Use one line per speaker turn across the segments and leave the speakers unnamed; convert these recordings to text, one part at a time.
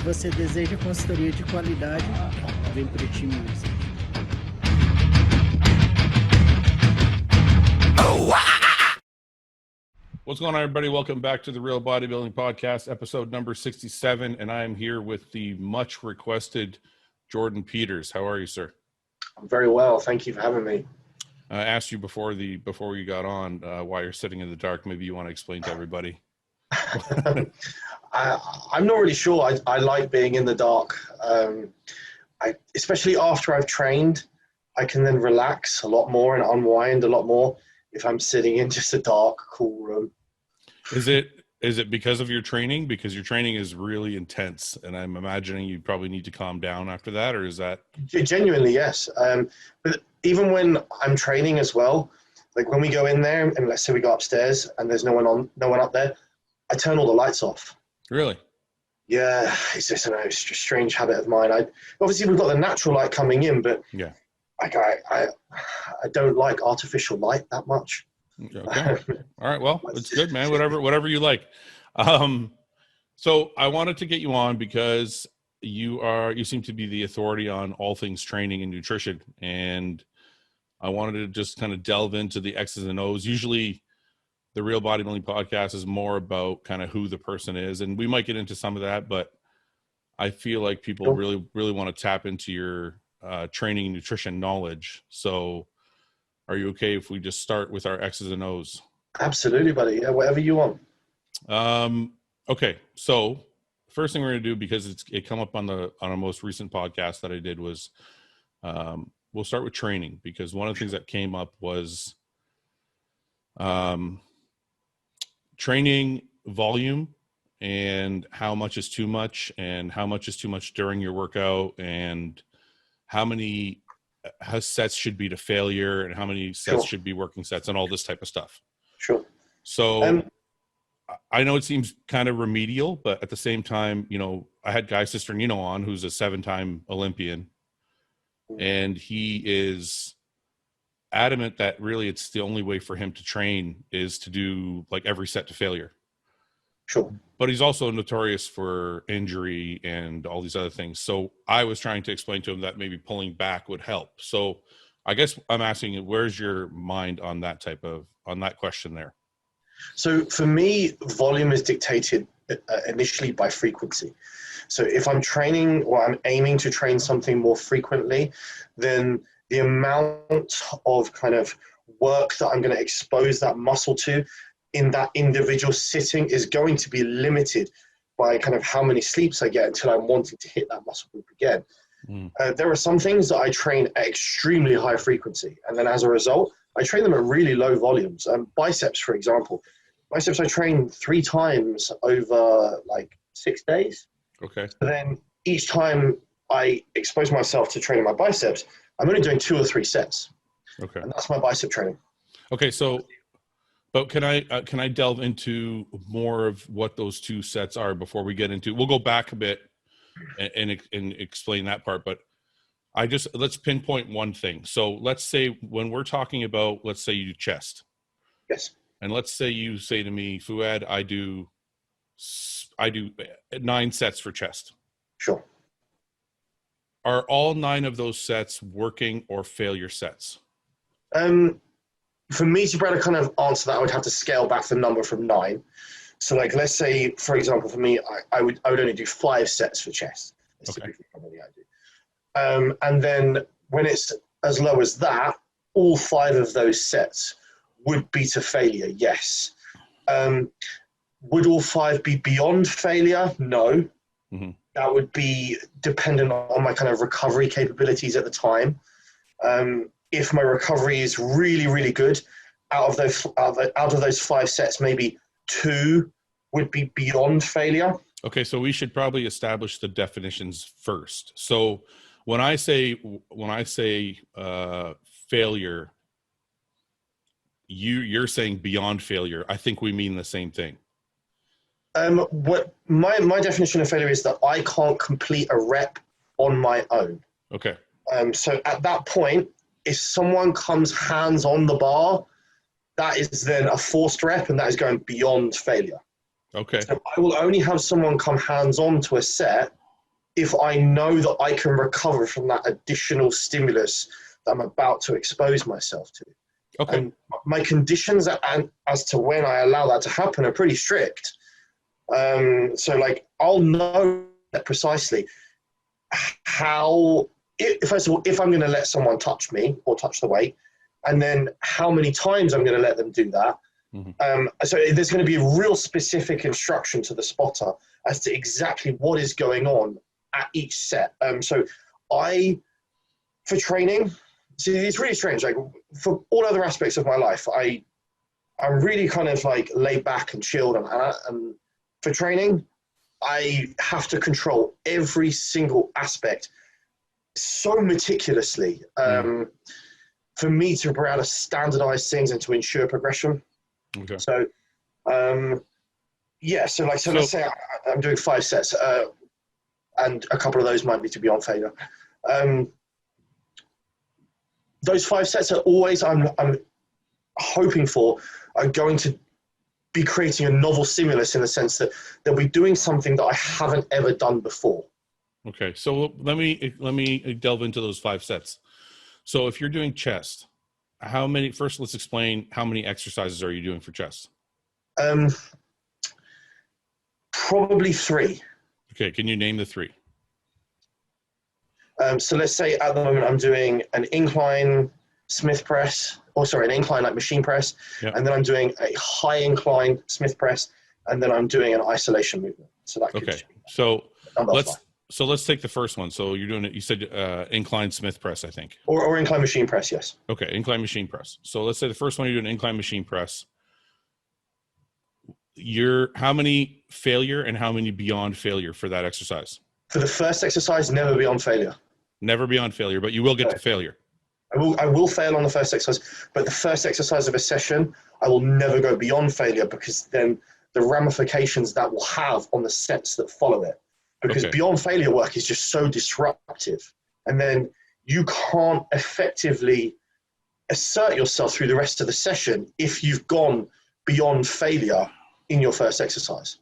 Se você deseja consultoria de qualidade, vem para o time Music.
What's going on, everybody? Welcome back to the Real Bodybuilding Podcast, episode number 67, and I am here with the much requested Jordan Peters. How are you, sir?
I'm very well. Thank you for having me.
I asked you before you got on why you're sitting in the dark. Maybe you want to explain to everybody.
I'm not really sure. I like being in the dark. Especially after I've trained, I can then relax a lot more and unwind a lot more if I'm sitting in just a dark, cool room.
Is it because of your training? Because your training is really intense, and I'm imagining you probably need to calm down after that, or is that?
Genuinely, yes. But even when I'm training as well, like when we go in there and let's say we go upstairs and there's no one up there, I turn all the lights off.
Really?
Yeah, it's just a strange habit of mine. Obviously we've got the natural light coming in, but
yeah,
like I don't like artificial light that much.
Okay. All right. Well, it's good, man. Whatever you like. So I wanted to get you on because you seem to be the authority on all things training and nutrition, and I wanted to just kind of delve into the X's and O's. Usually the Real Bodybuilding Podcast is more about kind of who the person is, and we might get into some of that, but I feel like people really, really want to tap into your training and nutrition knowledge. So are you okay if we just start with our X's and O's?
Absolutely, buddy. Yeah, whatever you want.
Okay. So first thing we're going to do, because it come up on our most recent podcast that I did, was we'll start with training, because one of the things that came up was training volume and how much is too much, and how much is too much during your workout, and how sets should be to failure, and how many sets should be working sets, and all this type of stuff.
Sure.
So I know it seems kind of remedial, but at the same time, I had Guy Cisternino on, who's a 7-time Olympian, and he is adamant that really it's the only way for him to train is to do like every set to failure.
Sure.
But he's also notorious for injury and all these other things. So I was trying to explain to him that maybe pulling back would help. So I guess I'm asking you, where's your mind on that question there?
So for me, volume is dictated initially by frequency. So if I'm training, or I'm aiming to train something more frequently, then the amount of kind of work that I'm going to expose that muscle to in that individual sitting is going to be limited by kind of how many sleeps I get until I'm wanting to hit that muscle group again. There are some things that I train at extremely high frequency, and then as a result, I train them at really low volumes. Biceps, for example. Biceps I train 3 times over like 6 days.
Okay.
So then each time I expose myself to training my biceps, I'm only doing 2 or 3 sets.
Okay.
And that's my bicep training.
Okay. So, but can I delve into more of what those 2 sets are before we get into, we'll go back a bit and explain that part, but let's pinpoint one thing. So let's say when we're talking about, let's say you do chest.
Yes.
And let's say you say to me, Fouad, I do 9 sets for chest.
Sure.
Are all 9 of those sets working or failure sets?
For me to be able to kind of answer that, I would have to scale back the number from 9. So like, let's say, for example, for me, I would only do 5 sets for chest. That's typically probably I do. And then when it's as low as that, all 5 of those sets would be to failure, yes. Would all 5 be beyond failure? No. Mm-hmm. That would be dependent on my kind of recovery capabilities at the time. If my recovery is really, really good, out of those 5 sets, maybe 2 would be beyond failure. Okay,
so we should probably establish the definitions first. So when I say failure, you're saying beyond failure. I think we mean the same thing.
What my definition of failure is that I can't complete a rep on my own.
Okay.
So at that point, if someone comes hands on the bar, that is then a forced rep, and that is going beyond failure.
Okay.
So I will only have someone come hands on to a set if I know that I can recover from that additional stimulus that I'm about to expose myself to.
Okay.
And my conditions as to when I allow that to happen are pretty strict. So like, I'll know precisely how, first of all, if I'm going to let someone touch me or touch the weight, and then how many times I'm going to let them do that. So there's going to be a real specific instruction to the spotter as to exactly what is going on at each set. So for training, see, it's really strange. Like, for all other aspects of my life, I'm really kind of like laid back and chilled, and for training, I have to control every single aspect so meticulously for me to be able to standardize things and to ensure progression.
Okay.
So, yeah, so let's say I'm doing 5 sets, and a couple of those might be to beyond failure. Those 5 sets are always, I'm hoping for, are going to be creating a novel stimulus, in the sense that they'll be doing something that I haven't ever done before.
Okay, so let me delve into those 5 sets. So if you're doing chest, first let's explain how many exercises are you doing for chest?
Probably 3.
Okay, can you name the 3?
So let's say at the moment I'm doing an incline Smith press, an incline like machine press, and then I'm doing a high incline Smith press, and then I'm doing an isolation movement. So that could
let's take the first one. So you're doing it, you said incline Smith press, I think.
Or incline machine press, yes.
Okay, incline machine press. So let's say the first one you're doing incline machine press. How many failure and how many beyond failure for that exercise?
For the first exercise, never beyond failure.
Never beyond failure, but you will get to failure.
I will fail on the first exercise, but the first exercise of a session, I will never go beyond failure, because then the ramifications that will have on the sets that follow it. Because beyond failure work is just so disruptive. And then you can't effectively assert yourself through the rest of the session if you've gone beyond failure in your first exercise.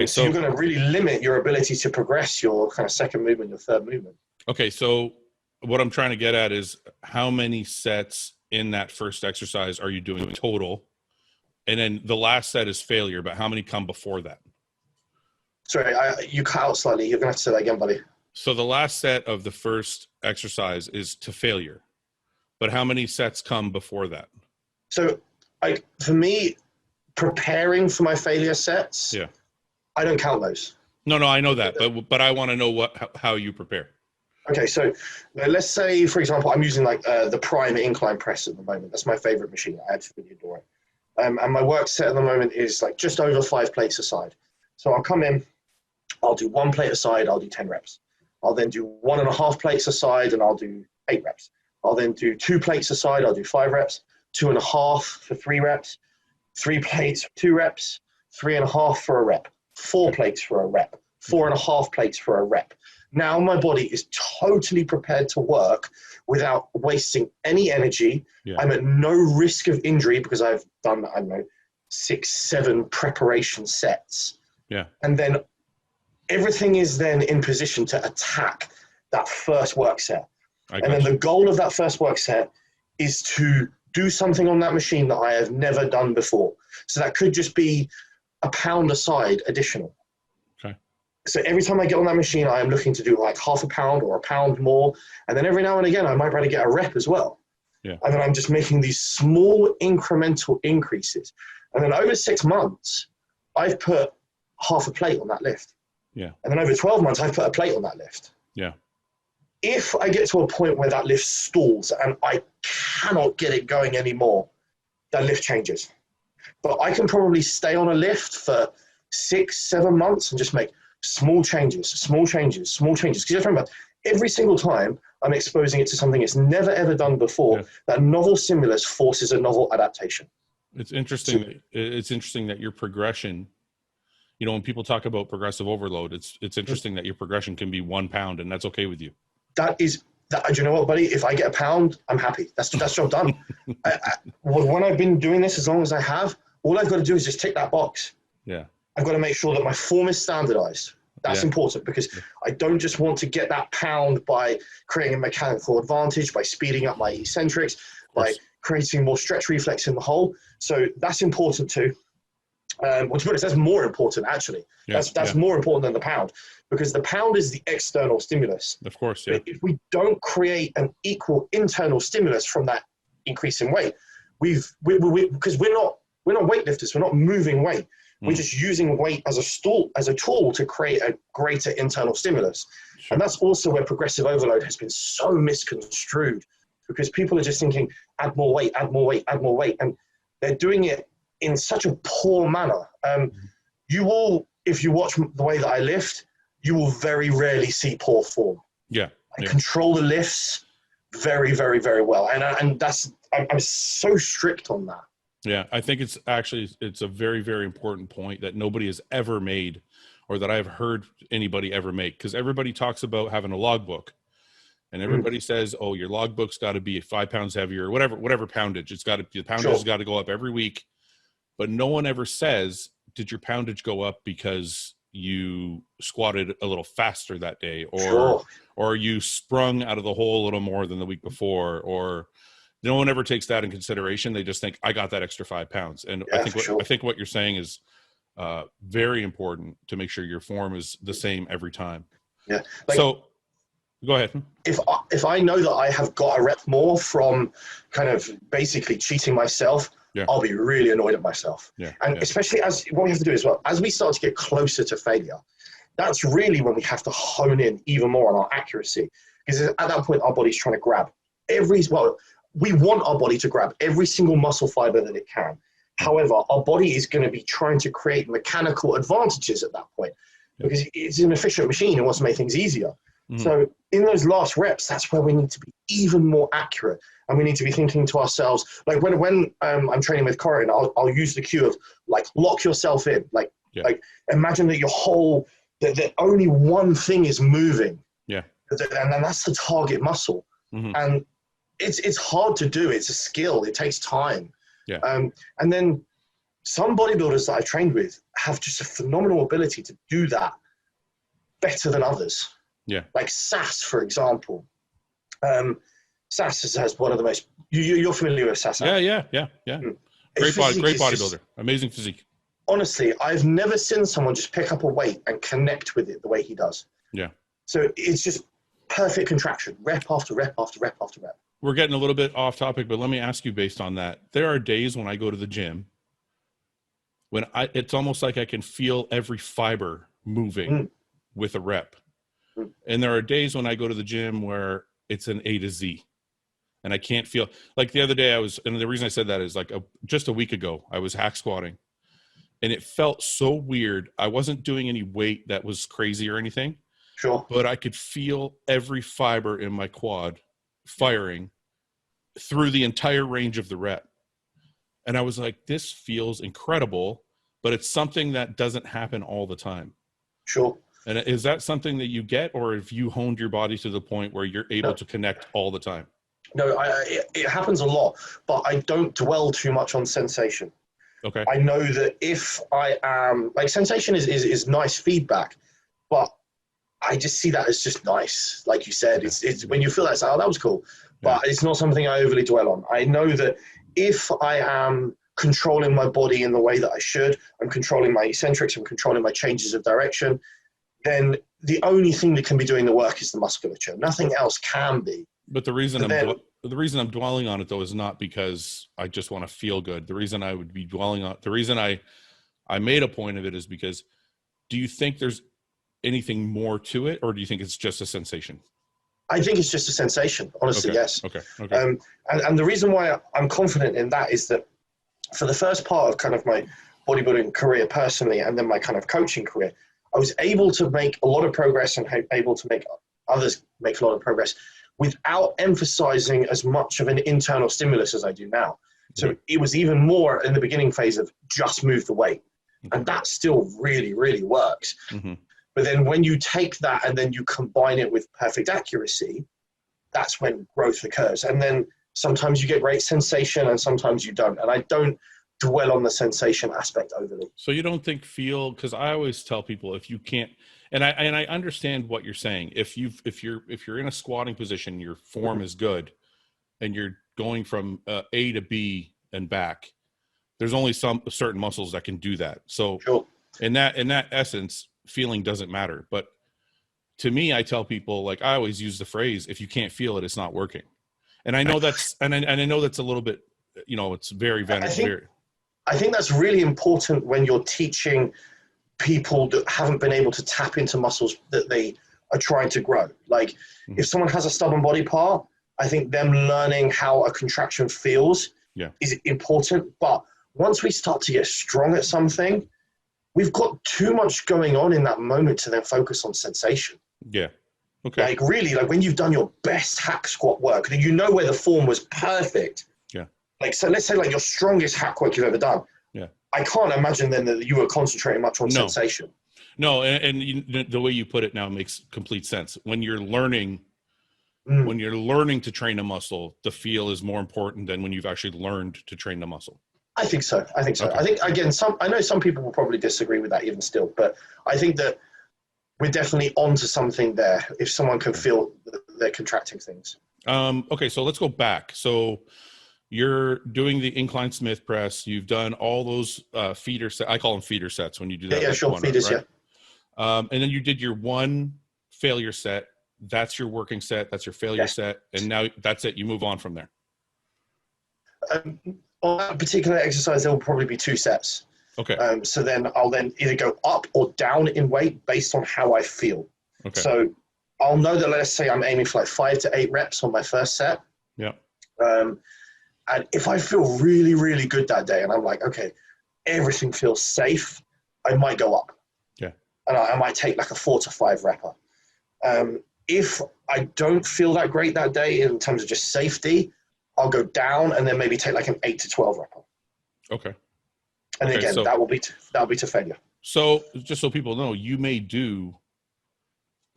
So you're going to really limit your ability to progress your kind of second movement, your third movement.
Okay, so what I'm trying to get at is how many sets in that first exercise are you doing total? And then the last set is failure, but how many come before that?
Sorry, you cut out slightly. You're going to have to say that again, buddy.
So the last set of the first exercise is to failure, but how many sets come before that? So
for me, preparing for my failure sets, I don't count those.
No, I know that, but I want to know how you prepare.
Okay, so let's say, for example, I'm using like the Prime incline press at the moment. That's my favorite machine. I absolutely adore it. And my work set at the moment is like just over 5 plates a side. So I'll come in, I'll do 1 plate a side, I'll do 10 reps. I'll then do 1.5 plates a side, and I'll do 8 reps. I'll then do 2 plates a side, I'll do 5 reps, 2.5 for 3 reps, 3 plates for 2 reps, 3.5 for a rep, 4 plates for a rep, 4.5 plates for a rep. Now my body is totally prepared to work without wasting any energy. I'm at no risk of injury because I've done, 6, 7 preparation sets. And then everything is then in position to attack that first work set. And then the goal of that first work set is to do something on that machine that I have never done before. So that could just be a pound a side additional. So every time I get on that machine, I am looking to do like 0.5 pound or a pound more. And then every now and again, I might try to get a rep as well. And then I'm just making these small incremental increases. And then over 6 months, I've put 1/2 plate on that lift. And then over 12 months, I've put a plate on that lift. If I get to a point where that lift stalls and I cannot get it going anymore, that lift changes. But I can probably stay on a lift for 6, 7 months and just make small changes, small changes, small changes. Because you have to remember, every single time I'm exposing it to something it's never ever done before, that novel stimulus forces a novel adaptation.
It's interesting. It's interesting that your progression, when people talk about progressive overload, it's interesting that your progression can be 1 pound, and that's okay with you.
Do you know what, buddy? If I get a pound, I'm happy. That's job done. When I've been doing this as long as I have, all I've got to do is just tick that box. I've got to make sure that my form is standardized. That's important, because I don't just want to get that pound by creating a mechanical advantage, by speeding up my eccentrics, by creating more stretch reflex in the hole. So that's important too. Well, to be honest, that's more important actually. That's more important than the pound, because the pound is the external stimulus.
Of course, yeah.
If we don't create an equal internal stimulus from that increase in weight, because we're not weightlifters, we're not moving weight. We're just using weight as a tool to create a greater internal stimulus. Sure. And that's also where progressive overload has been so misconstrued, because people are just thinking, add more weight, add more weight, add more weight. And they're doing it in such a poor manner. You will, if you watch the way that I lift, you will very rarely see poor form.
Yeah.
I control the lifts very, very, very well. And I'm so strict on that.
Yeah, I think it's a very, very important point that nobody has ever made, or that I've heard anybody ever make, because everybody talks about having a logbook, and everybody says, oh, your logbook's got to be 5 pounds heavier, or whatever poundage. The poundage has got to go up every week. But no one ever says, did your poundage go up because you squatted a little faster that day, or you sprung out of the hole a little more than the week before, or no one ever takes that in consideration. They just think, I got that extra 5 pounds. And I think what you're saying is very important, to make sure your form is the same every time.
Yeah.
So go ahead.
If I know that I have got a rep more from kind of basically cheating myself, I'll be really annoyed at myself. Especially as what we have to do as well, as we start to get closer to failure, that's really when we have to hone in even more on our accuracy. Because at that point, our body's trying to grab we want our body to grab every single muscle fiber that it can. However, our body is going to be trying to create mechanical advantages at that point, because it's an efficient machine and wants to make things easier. So in those last reps, that's where we need to be even more accurate. And we need to be thinking to ourselves, like when I'm training with Corin, I'll use the cue of like, lock yourself in. Like imagine that your whole, that only one thing is moving. Yeah. And then that's the target muscle. And it's hard to do. It's a skill. It takes time. Yeah. And then some bodybuilders that I've trained with have just a phenomenal ability to do that better than others. Yeah. Like Sass, for example. Sass has one of the most, you're familiar with Sass?
Yeah. Great bodybuilder. Amazing physique.
Honestly, I've never seen someone just pick up a weight and connect with it the way he does. Yeah. So it's just perfect contraction, rep after rep after rep after rep.
We're getting a little bit off topic, but let me ask you based on that. There are days when I go to the gym when it's almost like I can feel every fiber moving with a rep. And there are days when I go to the gym where it's an A to Z and I can't feel, like the other day and the reason I said that is like just a week ago, I was hack squatting and it felt so weird. I wasn't doing any weight that was crazy or anything. Sure. But I could feel every fiber in my quad firing through the entire range of the rep. And I was like, this feels incredible, but it's something that doesn't happen all the time. Sure. And is that something that you get, or have you honed your body to the point where you're able to connect all the time?
No, it happens a lot, but I don't dwell too much on sensation. Okay. I know that if I am, like, sensation is nice feedback, but I just see that as just nice. Like you said, it's when you feel that, it's like, oh, that was cool. But it's not something I overly dwell on. I know that if I am controlling my body in the way that I should, I'm controlling my eccentrics, I'm controlling my changes of direction, then the only thing that can be doing the work is the musculature. Nothing else can be.
But the reason I'm dwelling on it, though, is not because I just want to feel good. The reason I would be dwelling on, the reason I made a point of it is because, do you think there's anything more to it, or do you think it's just a sensation?
I think it's just a sensation, honestly.
Okay.
Yes.
Okay.
And the reason why I'm confident in that is that for the first part of kind of my bodybuilding career personally, and then my kind of coaching career, I was able to make a lot of progress and able to make others make a lot of progress without emphasizing as much of an internal stimulus as I do now. So it was even more in the beginning phase of just move the weight. And that still really, really works. But then when you take that and then you combine it with perfect accuracy, that's when growth occurs. And then sometimes you get great sensation and sometimes you don't. And I don't dwell on the sensation aspect overly.
So you don't think because I always tell people, if you can't, and I understand what you're saying. If you're in a squatting position, your form is good, and you're going from A to B and back, there's only some certain muscles that can do that. So
Sure.
in that essence, feeling doesn't matter. But to me, I tell people, like, I always use the phrase, if you can't feel it, it's not working. And I know that's, and I know that's a little bit, it's very
I think that's really important when you're teaching people that haven't been able to tap into muscles that they are trying to grow. Like, if someone has a stubborn body part, I think them learning how a contraction feels is important. But once we start to get strong at something, we've got too much going on in that moment to then focus on sensation.
Yeah. Okay.
Like, really, like when you've done your best hack squat work, then you know where the form was perfect.
Yeah.
Like, so let's say like your strongest hack work you've ever done. Yeah. I can't imagine then that you were concentrating much on sensation.
No, and the way you put it now makes complete sense. When you're learning, to train a muscle, the feel is more important than when you've actually learned to train the muscle.
I think so. Okay. I think, again, I know some people will probably disagree with that even still, but I think that we're definitely onto something there if someone can feel that they're contracting things.
Okay, so let's go back. So you're doing the incline Smith press. You've done all those feeder sets. I call them feeder sets when you do that.
Yeah, sure, feeders, right?
And then you did your one failure set. That's your working set. That's your failure set. And now that's it. You move on from there.
On that particular exercise, there will probably be 2 sets.
Okay.
So then I'll then either go up or down in weight based on how I feel. Okay. So I'll know that, let's say I'm aiming for like 5 to 8 reps on my first set.
Yeah.
And if I feel really, really good that day and I'm like, okay, everything feels safe, I might go up.
Yeah.
And I might take like a 4 to 5 repper. If I don't feel that great that day in terms of just safety, I'll go down and then maybe take like an 8 to 12 repper.
Okay.
And again, so that'll be to failure.
So just so people know, you may do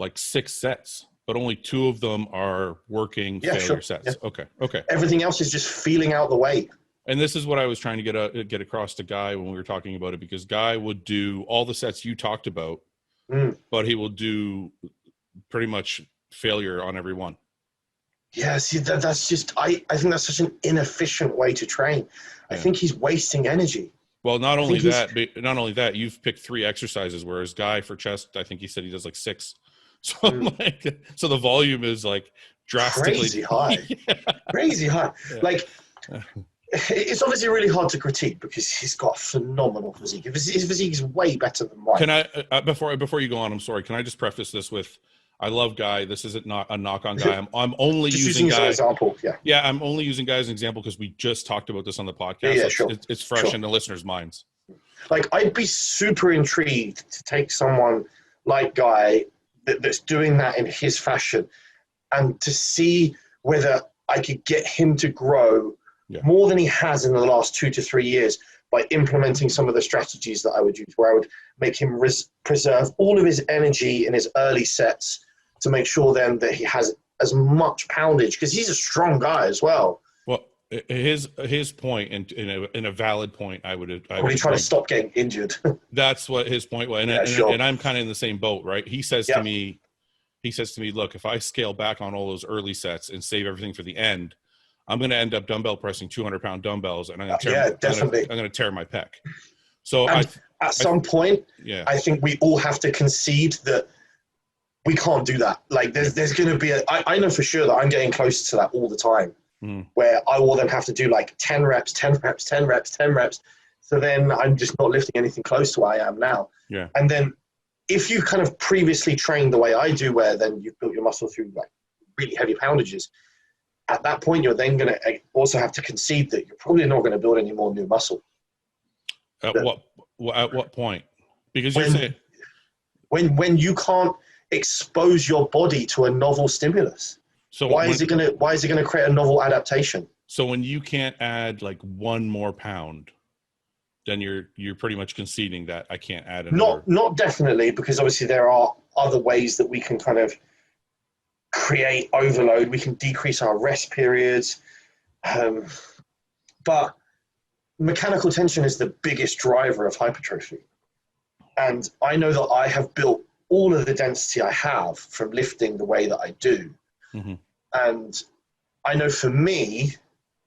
like 6 sets, but only 2 of them are working failure sets. Yeah. Okay. Okay.
Everything else is just feeling out the weight.
And this is what I was trying to get across to Guy when we were talking about it, because Guy would do all the sets you talked about, but he will do pretty much failure on every one.
Yeah, see, that's just, I think that's such an inefficient way to train. I think he's wasting energy.
Well, not only that, you've picked 3 exercises, whereas Guy for chest, I think he said he does like 6. So so the volume is like drastically
crazy high. Crazy high. Yeah. Like, it's obviously really hard to critique because he's got a phenomenal physique. His physique is way better than mine.
Can I, before you go on, I'm sorry, can I just preface this with, I love Guy. This isn't not a knock on Guy. I'm only using Guy
as an example. Yeah.
Yeah, I'm only using Guy as an example because we just talked about this on the podcast. Yeah, sure. It's fresh in the listeners' minds.
Like, I'd be super intrigued to take someone like Guy that's doing that in his fashion and to see whether I could get him to grow more than he has in the last 2 to 3 years by implementing some of the strategies that I would use, where I would make him preserve all of his energy in his early sets to make sure then that he has as much poundage, because he's a strong guy as well.
Well, his point, and in a valid point, I would
trying to stop getting injured.
That's what his point was, and I'm kind of in the same boat, right? He says to me, look, if I scale back on all those early sets and save everything for the end, I'm going to end up dumbbell pressing 200-pound dumbbells, and I'm going to tear my pec. So
at some point, I think we all have to concede that we can't do that. Like, there's going to be I know for sure that I'm getting closer to that all the time, where I will then have to do like 10 reps, 10 reps, 10 reps, 10 reps. So then I'm just not lifting anything close to where I am now.
Yeah.
And then if you kind of previously trained the way I do, where then you've built your muscle through like really heavy poundages, at that point, you're then going to also have to concede that you're probably not going to build any more new muscle.
At what point? Because you're saying
when you can't expose your body to a novel stimulus, so why is it going to create a novel adaptation?
So when you can't add like 1 more pound, then you're pretty much conceding that I can't add another.
Not definitely, because obviously there are other ways that we can kind of create overload. We can decrease our rest periods, but mechanical tension is the biggest driver of hypertrophy. And I know that I have built all of the density I have from lifting the way that I do.
Mm-hmm.
And I know for me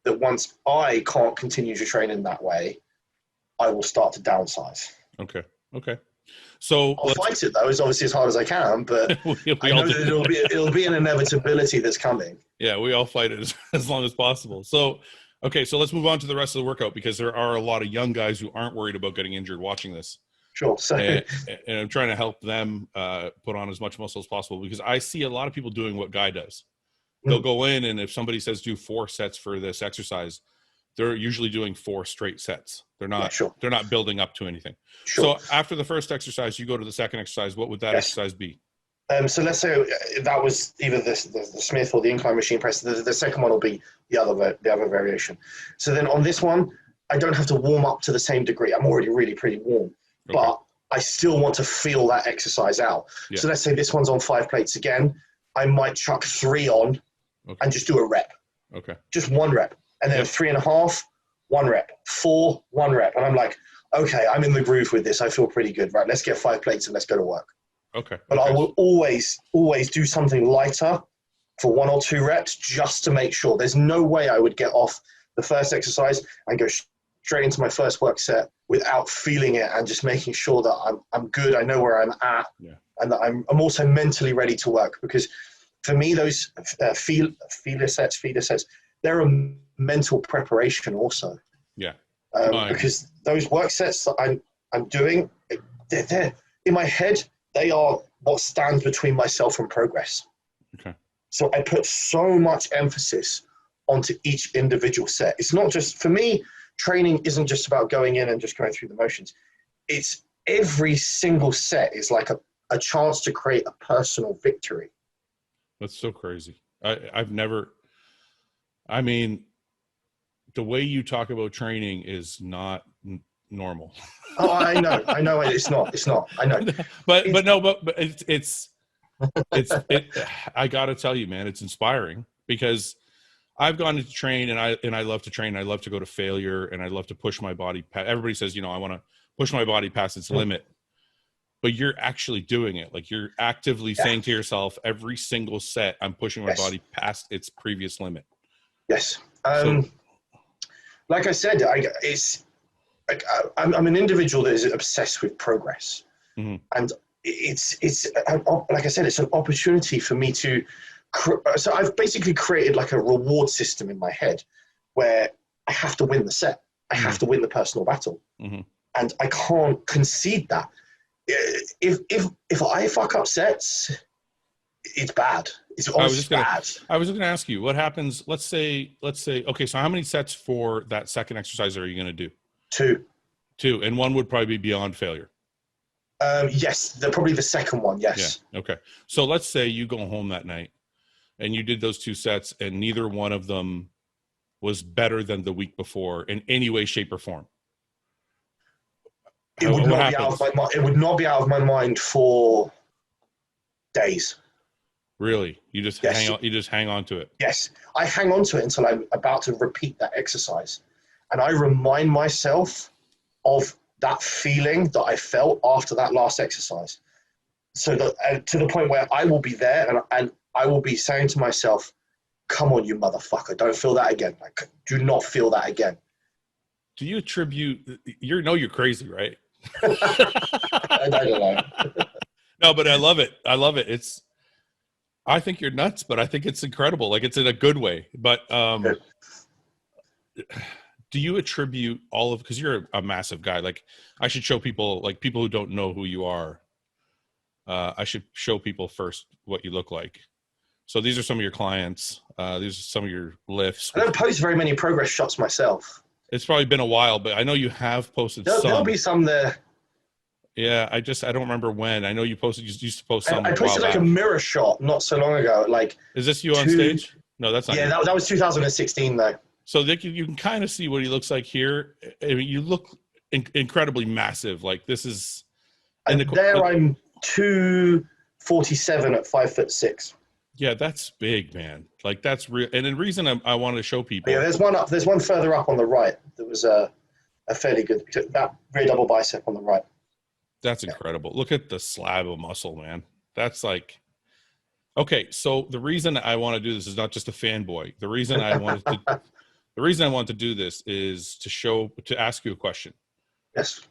that once I can't continue to train in that way, I will start to downsize.
Okay. Okay. So
I'll fight it though, as obviously as hard as I can, but I know that it'll be an inevitability that's coming.
Yeah, we all fight it as long as possible. So, okay, so let's move on to the rest of the workout, because there are a lot of young guys who aren't worried about getting injured watching this.
Sure. So,
and I'm trying to help them put on as much muscle as possible, because I see a lot of people doing what Guy does. They'll go in, and if somebody says do 4 sets for this exercise, they're usually doing 4 straight sets. They're not they're not building up to anything.
Sure.
So after the first exercise, you go to the second exercise. What would that exercise be?
So let's say that was either the Smith or the incline machine press. The second one will be the other variation. So then on this one, I don't have to warm up to the same degree. I'm already really pretty warm, but I still want to feel that exercise out. Yeah. So let's say this one's on 5 plates again. I might chuck 3 on and just do a rep. Okay. Just 1 rep. And then 3.5, 1 rep. 4, 1 rep. And I'm like, okay, I'm in the groove with this. I feel pretty good. Right, let's get 5 plates and let's go to work. Okay. But I will always do something lighter for 1 or 2 reps just to make sure. There's no way I would get off the first exercise and go straight into my first work set without feeling it and just making sure that I'm good. I know where I'm at, and that I'm also mentally ready to work. Because for me, those feeder sets, they're a mental preparation also. Yeah. Because those work sets that I'm doing, they're in my head. They are what stands between myself and progress. Okay. So I put so much emphasis onto each individual set. It's not just, for me, training isn't just about going in and just going through the motions. It's every single set is like a chance to create a personal victory.
That's so crazy. I've never, I mean, the way you talk about training is not normal.
Oh, I know. It's not. I know.
But it's I got to tell you, man, it's inspiring, because I've gone to train and I love to train. I love to go to failure, and I love to push my body. Everybody says, I want to push my body past its limit, but you're actually doing it. Like, you're actively saying to yourself, every single set, I'm pushing my body past its previous limit.
Yes. Like I said, I'm an individual that is obsessed with progress, and it's like I said, it's an opportunity for me to. So I've basically created like a reward system in my head where I have to win the set, I have to win the personal battle, and I can't concede that. If I fuck up sets, it's bad. It's always bad.
I was just gonna ask you, what happens? Let's say, okay, so how many sets for that second exercise are you gonna do? 2, and 1 would probably be beyond failure.
Yes, probably the second one. Yes.
Yeah. Okay. So let's say you go home that night and you did those 2 sets, and neither one of them was better than the week before in any way, shape, or form.
It would not be out of my mind. It would not be out of my mind for days.
Really? You just hang on. You just hang on to it.
Yes, I hang on to it until I'm about to repeat that exercise, and I remind myself of that feeling that I felt after that last exercise. So that to the point where I will be there, and I will be saying to myself, "Come on, you motherfucker! Don't feel that again. Like, do not feel that again."
Do you attribute? You're crazy, right?
I don't know.
No, but I love it. I love it. I think you're nuts, but I think it's incredible. Like, it's in a good way. But do you attribute all of, because you're a massive guy, like, I should show people, like, people who don't know who you are, I should show people first what you look like. So these are some of your clients. These are some of your lifts.
I don't post very many progress shots myself.
It's probably been a while, but I know you have posted some.
There'll be some there.
Yeah, I don't remember when. I know you used to post some.
I posted like a mirror shot not so long ago. Like,
is this you on stage? No, that's not.
Yeah, that was 2016 though.
So you can kind of see what he looks like here. I mean, you look incredibly massive. Like, this is.
And there I'm 247 at 5'6".
Yeah, that's big, man. Like, that's real. And the reason I wanted to show people.
Yeah, there's one further up on the right. There was a fairly good, that rear double bicep on the right.
That's incredible. Look at the slab of muscle, man. That's like, okay. So the reason I want to do this is not just a fanboy. The reason I wanted to do this is to ask you a question.
Yes.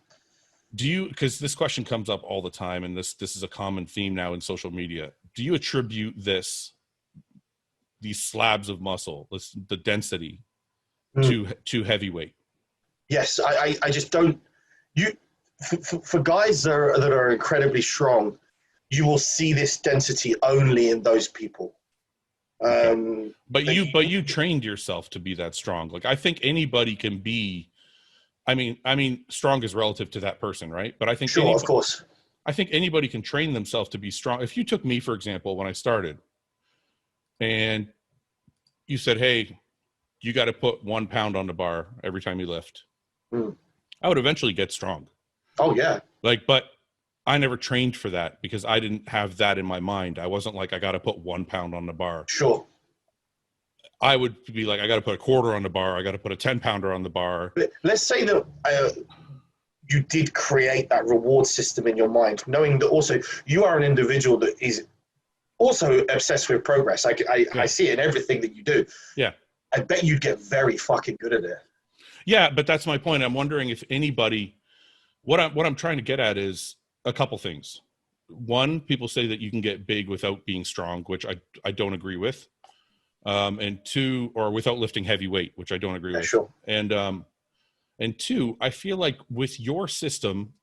Because this question comes up all the time, and this is a common theme now in social media. Do you attribute these slabs of muscle, the density, to heavyweight?
Yes, I just don't. For guys that are incredibly strong, you will see this density only in those people.
But you trained yourself to be that strong. Like, I think anybody can be. I mean, strong is relative to that person, right? But I think
of course.
I think anybody can train themselves to be strong. If you took me, for example, when I started, and you said, "Hey, you got to put 1 pound on the bar every time you lift," I would eventually get strong.
Oh yeah.
But I never trained for that because I didn't have that in my mind. I wasn't like, I got to put 1 pound on the bar.
Sure.
I would be like, I got to put a quarter on the bar. I got to put a 10-pounder on the bar.
But let's say that you did create that reward system in your mind, knowing that also you are an individual that is also obsessed with progress. I see it in everything that you do.
Yeah.
I bet you'd get very fucking good at it.
Yeah, but that's my point. I'm wondering if anybody, what I'm trying to get at is a couple things. One, people say that you can get big without being strong, which I don't agree with. And two, or without lifting heavy weight, which I don't agree with.
Sure.
And two, I feel like with your system,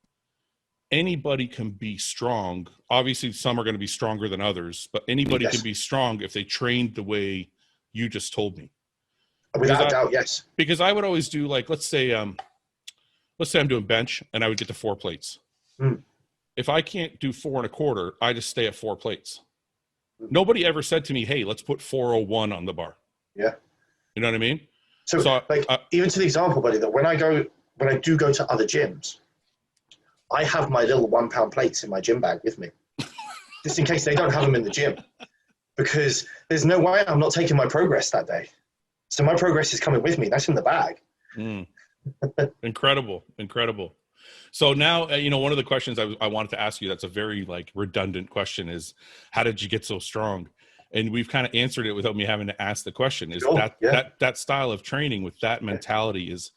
anybody can be strong. Obviously, some are going to be stronger than others, but anybody can be strong if they trained the way you just told me.
Without doubt, yes.
Because I would always do, like, let's say I'm doing bench and I would get to 4 plates. If I can't do 4 1/4, I just stay at 4 plates. Nobody ever said to me, "Hey, let's put 401 on the bar."
Yeah.
You know what I mean?
So like, even to the example, buddy, that when I do go to other gyms, I have my little 1 pound plates in my gym bag with me, just in case they don't have them in the gym, because there's no way I'm not taking my progress that day. So my progress is coming with me. That's in the bag.
Incredible. So now, one of the questions I wanted to ask you, that's a very like redundant question, is how did you get so strong? And we've kind of answered it without me having to ask the question. Is that style of training with that mentality is,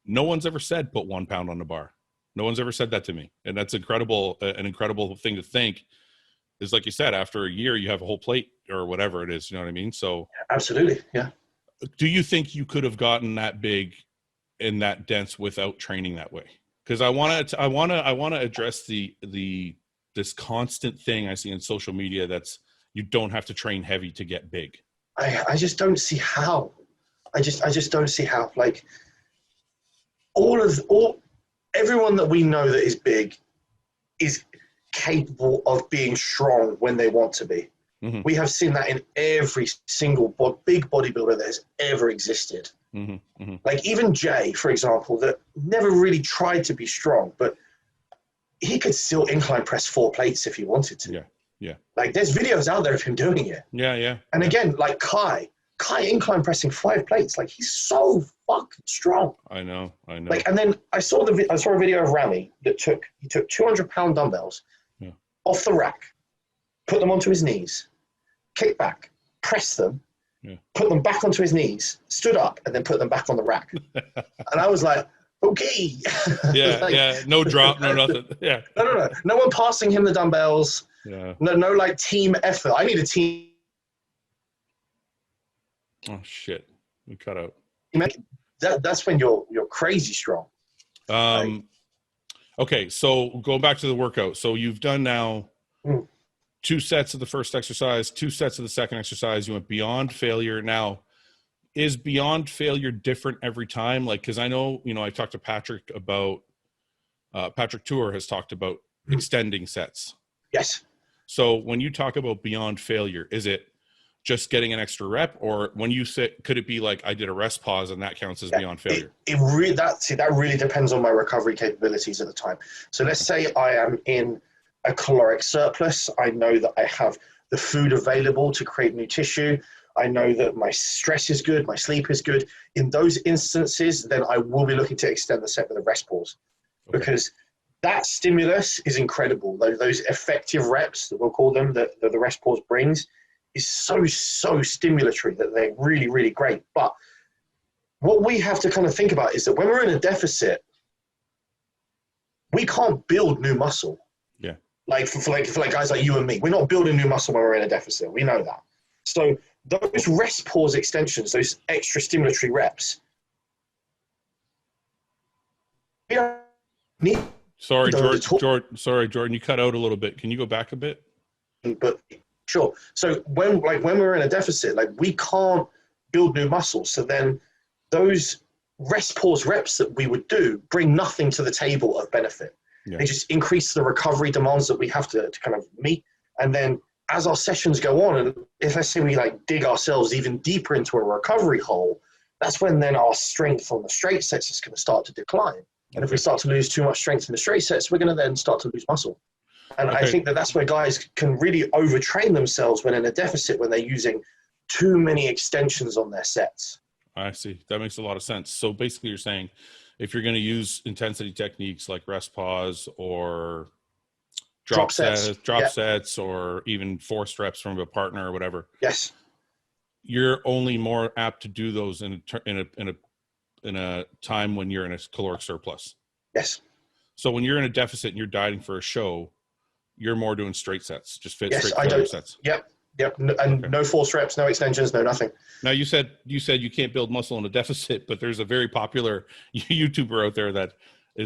no one's ever said put 1 pound on the bar. No one's ever said that to me. And that's incredible. An incredible thing to think is, like you said, after a year, you have a whole plate or whatever it is. You know what I mean? So
absolutely. Yeah.
Do you think you could have gotten that big and that dense without training that way? Because I want to address this constant thing I see in social media that's, you don't have to train heavy to get big.
I just don't see how. I just don't see how. Like, everyone that we know that is big is capable of being strong when they want to be. We have seen that in every single big bodybuilder that has ever existed. Like even Jay, for example, that never really tried to be strong, but he could still incline press 4 plates if he wanted to.
Yeah. Like,
there's videos out there of him doing it.
Yeah.
And again, like Kai incline pressing 5 plates. Like, he's so fucking strong.
I know.
Like, and then I saw a video of Rami that he took 200-pound dumbbells off the rack, put them onto his knees, kicked back, pressed them, put them back onto his knees, stood up, and then put them back on the rack. And I was like, okay.
No drop, no nothing. Yeah.
No one passing him the dumbbells.
Yeah.
No like team effort. I need a team.
Oh shit. We cut out.
That's when you're crazy strong.
Okay, so going back to the workout. So you've done now 2 sets of the first exercise, 2 sets of the second exercise. You went beyond failure. Now, is beyond failure different every time? Like, because I know, I talked to Patrick about, Patrick Tour has talked about extending sets.
Yes.
So when you talk about beyond failure, is it just getting an extra rep, or when you say, could it be like, I did a rest pause and that counts as beyond failure?
That really depends on my recovery capabilities at the time. So let's say I am in a caloric surplus. I know that I have the food available to create new tissue. I know that my stress is good, my sleep is good. In those instances, then I will be looking to extend the set with a rest pause, because that stimulus is incredible. Those effective reps, that we'll call them, that the rest pause brings, is so stimulatory that they're really, really great. But what we have to kind of think about is that when we're in a deficit, we can't build new muscle.
Yeah.
Like for guys like you and me, we're not building new muscle when we're in a deficit. We know that. So those rest pause extensions, those extra stimulatory reps, we don't need.
Sorry, Jordan, you cut out a little bit. Can you go back a bit?
But sure. So when we're in a deficit, like, we can't build new muscles. So then those rest pause reps that we would do bring nothing to the table of benefit.
Yeah.
They just increase the recovery demands that we have to kind of meet. And then as our sessions go on, and if, let's say, we like dig ourselves even deeper into a recovery hole, that's when then our strength on the straight sets is going to start to decline. And if we start to lose too much strength in the straight sets, we're going to then start to lose muscle. And I think that that's where guys can really overtrain themselves when in a deficit, when they're using too many extensions on their sets.
I see. That makes a lot of sense. So basically you're saying if you're going to use intensity techniques like rest pause or drop sets, or even forced reps from a partner or whatever.
Yes.
You're only more apt to do those in a time when you're in a caloric surplus.
Yes.
So when you're in a deficit and you're dieting for a show, you're more doing straight sets, just straight sets.
Yep. No forced reps, no extensions, no nothing.
Now you said you can't build muscle in a deficit, but there's a very popular YouTuber out there that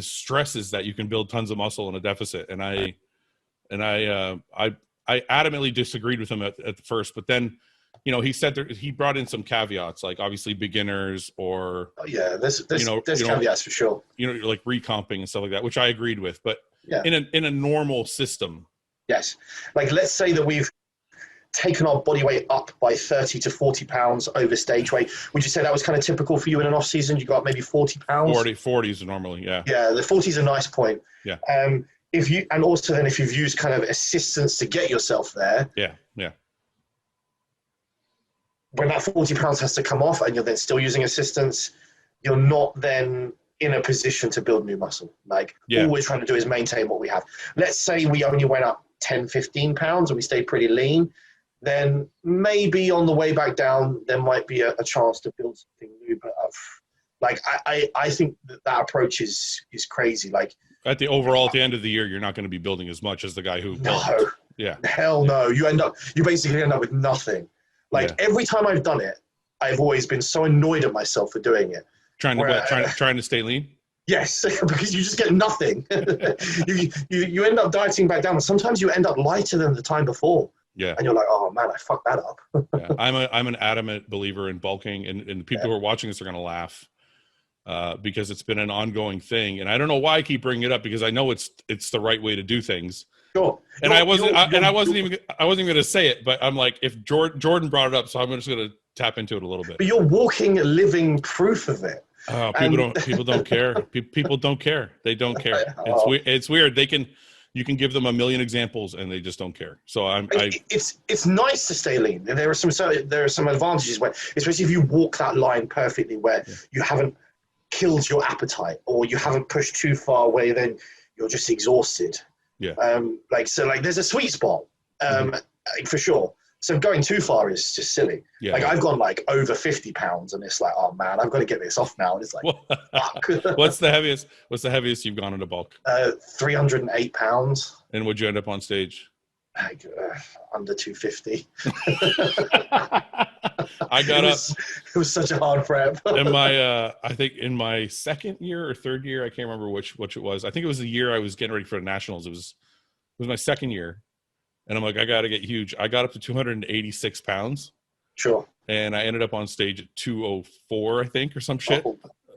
stresses that you can build tons of muscle in a deficit, and I adamantly disagreed with him at first, but then, he said he brought in some caveats, like obviously beginners or
there's caveats for sure.
Like recomping and stuff like that, which I agreed with. But in a normal system,
yes, like let's say that we've taken our body weight up by 30 to 40 pounds over stage weight. Would you say that was kind of typical for you in an off season? You got maybe 40 pounds?
40 is normally, yeah.
Yeah, the 40 is a nice point.
Yeah.
If you've used kind of assistance to get yourself there.
Yeah.
When that 40 pounds has to come off and you're then still using assistance, you're not then in a position to build new muscle. All we're trying to do is maintain what we have. Let's say we only went up 10, 15 pounds and we stayed pretty lean, then maybe on the way back down, there might be a chance to build something new. But I think that approach is crazy. Like
at the end of the year, you're not going to be building as much as the guy who.
No.
Yeah.
Hell no. You basically end up with nothing. Every time I've done it, I've always been so annoyed at myself for doing it.
Trying to stay lean?
Yes, because you just get nothing. you end up dieting back down. Sometimes you end up lighter than the time before.
Yeah.
And you're like, oh man, I fucked that up.
Yeah. I'm an adamant believer in bulking, and the people who are watching this are going to laugh because it's been an ongoing thing. And I don't know why I keep bringing it up, because I know it's the right way to do things.
Sure.
And I wasn't even going to say it, but I'm like, if Jordan brought it up, so I'm just going to tap into it a little bit.
But you're walking living proof of it.
People don't care. People don't care. They don't care. It's weird. You can give them a million examples and they just don't care. So
it's nice to stay lean. There are some advantages where, especially if you walk that line perfectly, where you haven't killed your appetite or you haven't pushed too far away, then you're just exhausted.
Yeah.
There's a sweet spot, for sure. So going too far is just silly.
Yeah.
I've gone over 50 pounds and it's like, oh man, I've got to get this off now. And it's like, fuck.
What's the heaviest you've gone into bulk?
308 pounds.
And would you end up on stage?
Under 250. It was such a hard prep.
I think in my second year or third year, I can't remember which it was. I think it was the year I was getting ready for the nationals. It was my second year. And I'm like, I got to get huge. I got up to 286 pounds.
Sure.
And I ended up on stage at 204, I think, or some shit.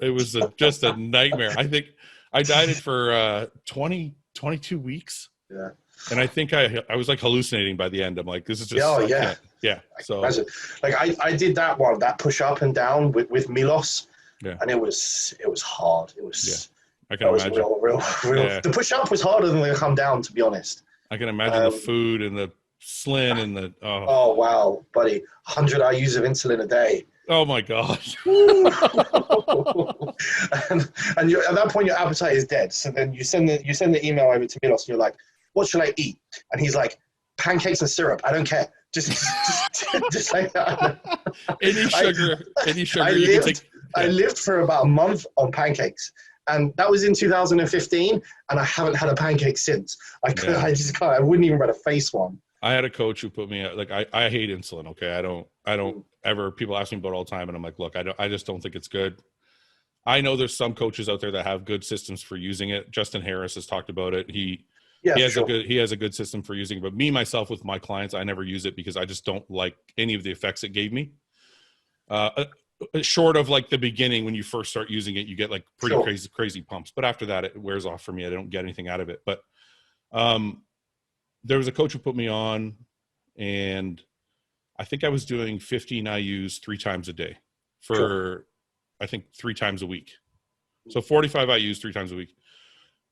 It was just a nightmare. I think I dieted for 22 weeks.
Yeah.
And I think I was like hallucinating by the end. I'm like, this is just.
Oh, yeah.
Yeah. So
I did that push up and down with Milos.
Yeah.
And it was hard. It was.
Yeah. I can imagine.
Real.
Yeah.
The push up was harder than the come down, to be honest.
I can imagine the food and the Slin and the
Oh wow, buddy, 100 IUs of insulin a day.
Oh my gosh.
and you, at that point, your appetite is dead. So then you send the email over to Milos, and you're like, "What should I eat?" And he's like, "Pancakes and syrup. I don't care. Just like that."
Any sugar.
I lived for about a month on pancakes, and that was in 2015, and I haven't had a pancake since. I just can't. I wouldn't even be able to face one.
I had a coach who put me like, I hate insulin. Okay. I don't ever, people ask me about it all the time. And I'm like, look, I just don't think it's good. I know there's some coaches out there that have good systems for using it. Justin Harris has talked about it. He has a good system for using it, but me, myself, with my clients, I never use it because I just don't like any of the effects it gave me. Short of like the beginning, when you first start using it, you get like pretty crazy pumps, but after that, it wears off for me. I don't get anything out of it. But, there was a coach who put me on, and I think I was doing 15 IUs 3 times a day for, I think 3 times a week. So 45 IUs 3 times a week.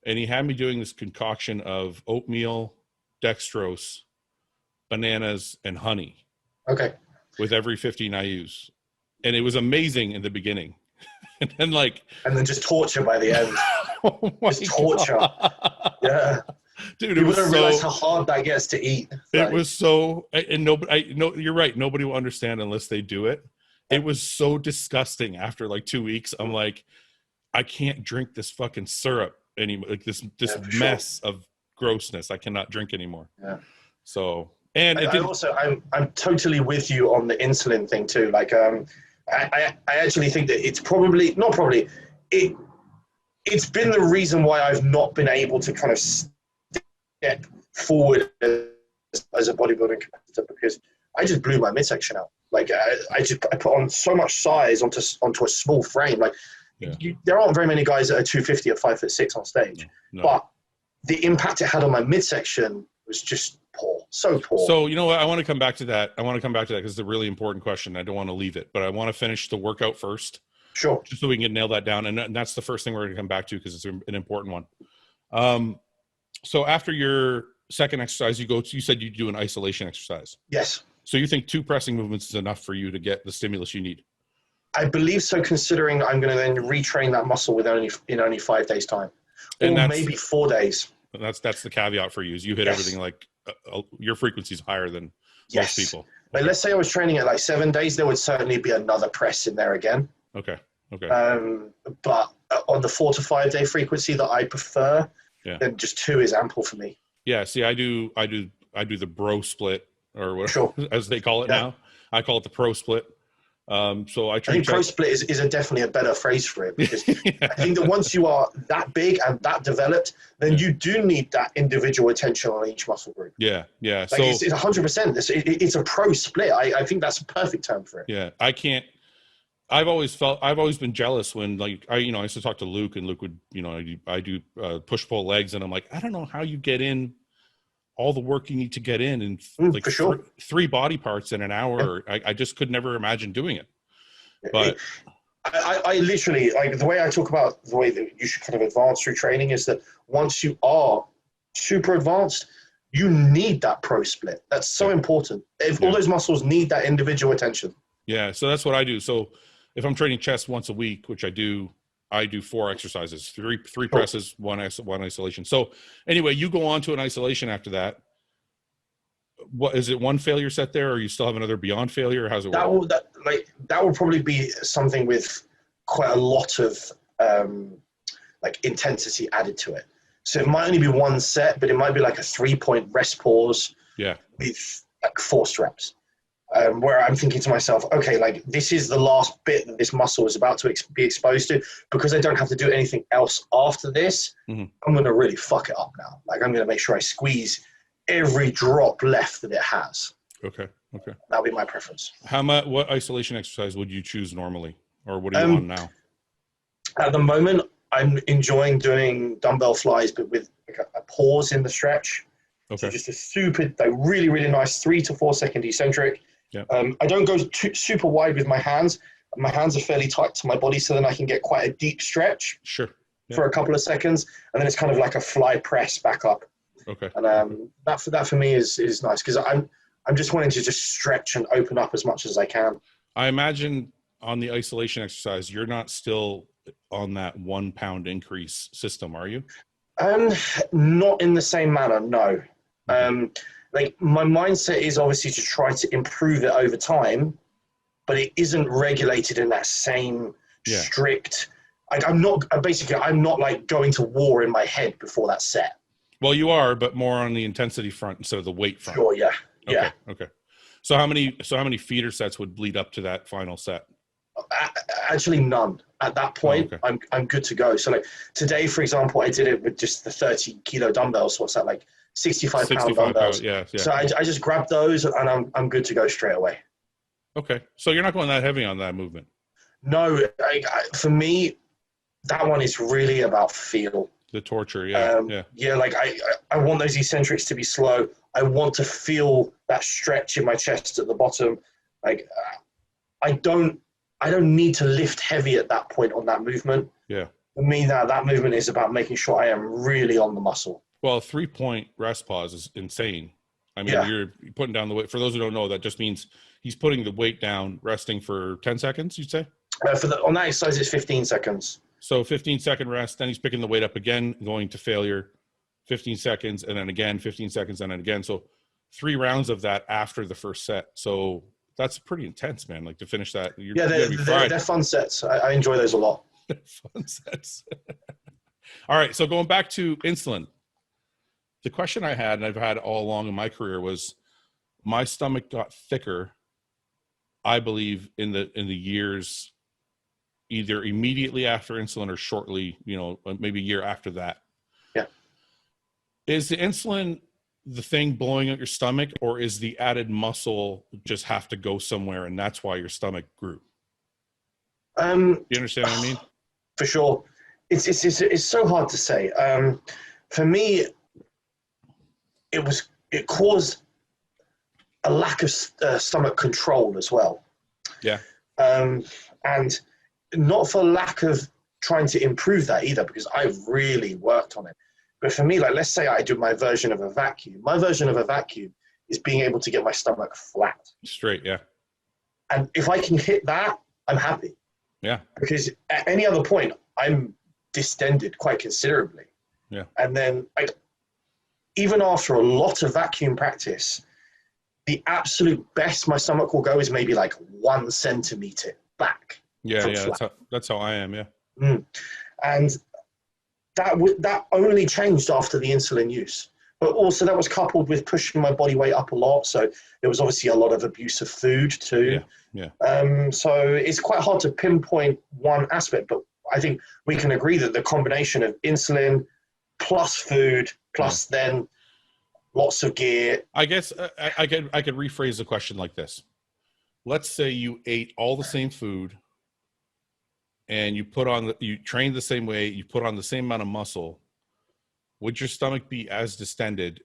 And he had me doing this concoction of oatmeal, dextrose, bananas, and honey.
Okay.
With every 15 IUs. And it was amazing in the beginning. And then
just torture by the end.
Oh
just torture. God. Yeah.
Dude,
you wouldn't realize how hard that gets to eat.
It was so, and nobody, you're right. Nobody will understand unless they do it. It was so disgusting after like 2 weeks. I'm like, I can't drink this fucking syrup anymore. Like this mess of grossness. I cannot drink anymore. Yeah. So, and I'm totally with you on the insulin thing too. Like, I actually think that it's probably, not probably, it's been the reason why I've not been able to kind of step forward as a bodybuilding competitor, because I just blew my midsection out. Like I put on so much size onto a small frame. Like there aren't very many guys that are 250 at 5'6" on stage, but the impact it had on my midsection was just poor, so poor. So you know what? I want to come back to that. Because it's a really important question. I don't want to leave it, but I want to finish the workout first.
Sure.
Just so we can nail that down, and that's the first thing we're going to come back to because it's an important one. So after your second exercise, you said you do an isolation exercise.
Yes. So
you think 2 pressing movements is enough for you to get the stimulus you need?
I believe so, considering I'm going to then retrain that muscle in only 5 days time, or maybe 4 days.
That's the caveat for you, is you hit everything like your frequency is higher than most people.
Like, let's say I was training at like 7 days, there would certainly be another press in there again.
Okay.
But on the 4 to 5 day frequency that I prefer, then just 2 is ample for me.
Yeah. See, I do the bro split, or whatever as they call it now. I call it the pro split. So I think pro split is definitely a better phrase for it, because I think that once you are that big and that developed, then you do need that individual attention on each muscle group. Yeah.
Like it's 100%. It's a pro split. I think that's a perfect term for it.
Yeah. I've always been jealous when, like, I used to talk to Luke, and Luke would, I do push pull legs, and I'm like, I don't know how you get in all the work you need to get in, and like
for sure.
3 body parts in an hour. I just could never imagine doing it. But
I literally, like, the way I talk about the way that you should kind of advance through training is that once you are super advanced, you need that pro split. That's so important. All those muscles need that individual attention.
Yeah. So that's what I do. So if I'm training chest once a week, which I do 4 exercises, 3 presses, 1 isolation. So anyway, you go on to an isolation after that. What is it? 1 failure set there, or you still have another beyond failure? How's it work?
That will probably be something with quite a lot of like intensity added to it. So it might only be 1 set, but it might be like a 3-point rest pause.
Yeah.
With like 4 reps. Where I'm thinking to myself, okay, like, this is the last bit that this muscle is about to be exposed to, because I don't have to do anything else after this. I'm going to really fuck it up now. Like, I'm going to make sure I squeeze every drop left that it has.
Okay.
That'll be my preference.
What isolation exercise would you choose normally, or what are you on now?
At the moment, I'm enjoying doing dumbbell flies, but with like a pause in the stretch. Okay. So just a super, like, really, really nice 3 to 4 second eccentric.
Yeah.
I don't go super wide with my hands. My hands are fairly tight to my body, so then I can get quite a deep stretch.
Sure.
For a couple of seconds, and then it's kind of like a fly press back up
Okay.
And that for me is nice, because I'm just wanting to just stretch and open up as much as I can.
I imagine on the isolation exercise, you're not still on that 1 pound increase system, are you?
Not in the same manner, no. Like, my mindset is obviously to try to improve it over time, but it isn't regulated in that same strict. Like, I'm not like going to war in my head before that set.
Well, you are, but more on the intensity front instead of the weight front.
Sure, yeah.
Okay,
Yeah.
okay. So how many feeder sets would lead up to that final set?
Actually, none. At that point, I'm good to go. So, like, today, for example, I did it with just the 30-kilo dumbbells. So what's that, like 65-pound dumbbells?
Yeah.
So I just grabbed those, and I'm good to go straight away.
Okay, so you're not going that heavy on that movement?
No, for me, that one is really about feel.
The torture, yeah.
Yeah, like I want those eccentrics to be slow. I want to feel that stretch in my chest at the bottom. Like, I don't need to lift heavy at that point on that movement.
Yeah.
For me, that movement is about making sure I am really on the muscle.
Well, a 3-point rest pause is insane. I mean, you're putting down the weight. For those who don't know, that just means he's putting the weight down, resting for 10 seconds, you'd say?
On that exercise, it's 15 seconds.
So 15-second rest, then he's picking the weight up again, going to failure, 15 seconds, and then again, 15 seconds, and then again. So 3 rounds of that after the first set. So that's pretty intense, man. Like, to finish that.
They're fun sets. I enjoy those a lot.
Fun sets. All right, so going back to insulin. The question I had, and I've had all along in my career, was my stomach got thicker, I believe, in the years either immediately after insulin or shortly, maybe a year after that.
Yeah.
Is the insulin the thing blowing out your stomach, or is the added muscle just have to go somewhere and that's why your stomach grew? You understand what I mean?
For sure. It's so hard to say. For me, it caused a lack of stomach control as well.
Yeah.
And not for lack of trying to improve that either, because I've really worked on it. But for me, like, let's say I do my version of a vacuum. My version of a vacuum is being able to get my stomach flat.
Straight, yeah.
And if I can hit that, I'm happy.
Yeah.
Because at any other point, I'm distended quite considerably.
Yeah.
And then, like, even after a lot of vacuum practice, the absolute best my stomach will go is maybe like 1 centimeter back.
Yeah, that's how I am, yeah.
And that only changed after the insulin use. But also that was coupled with pushing my body weight up a lot. So there was obviously a lot of abuse of food too.
Yeah.
So it's quite hard to pinpoint one aspect, but I think we can agree that the combination of insulin plus food plus then lots of gear.
I guess I could rephrase the question like this. Let's say you ate all the same food and you trained the same way, you put on the same amount of muscle. Would your stomach be as distended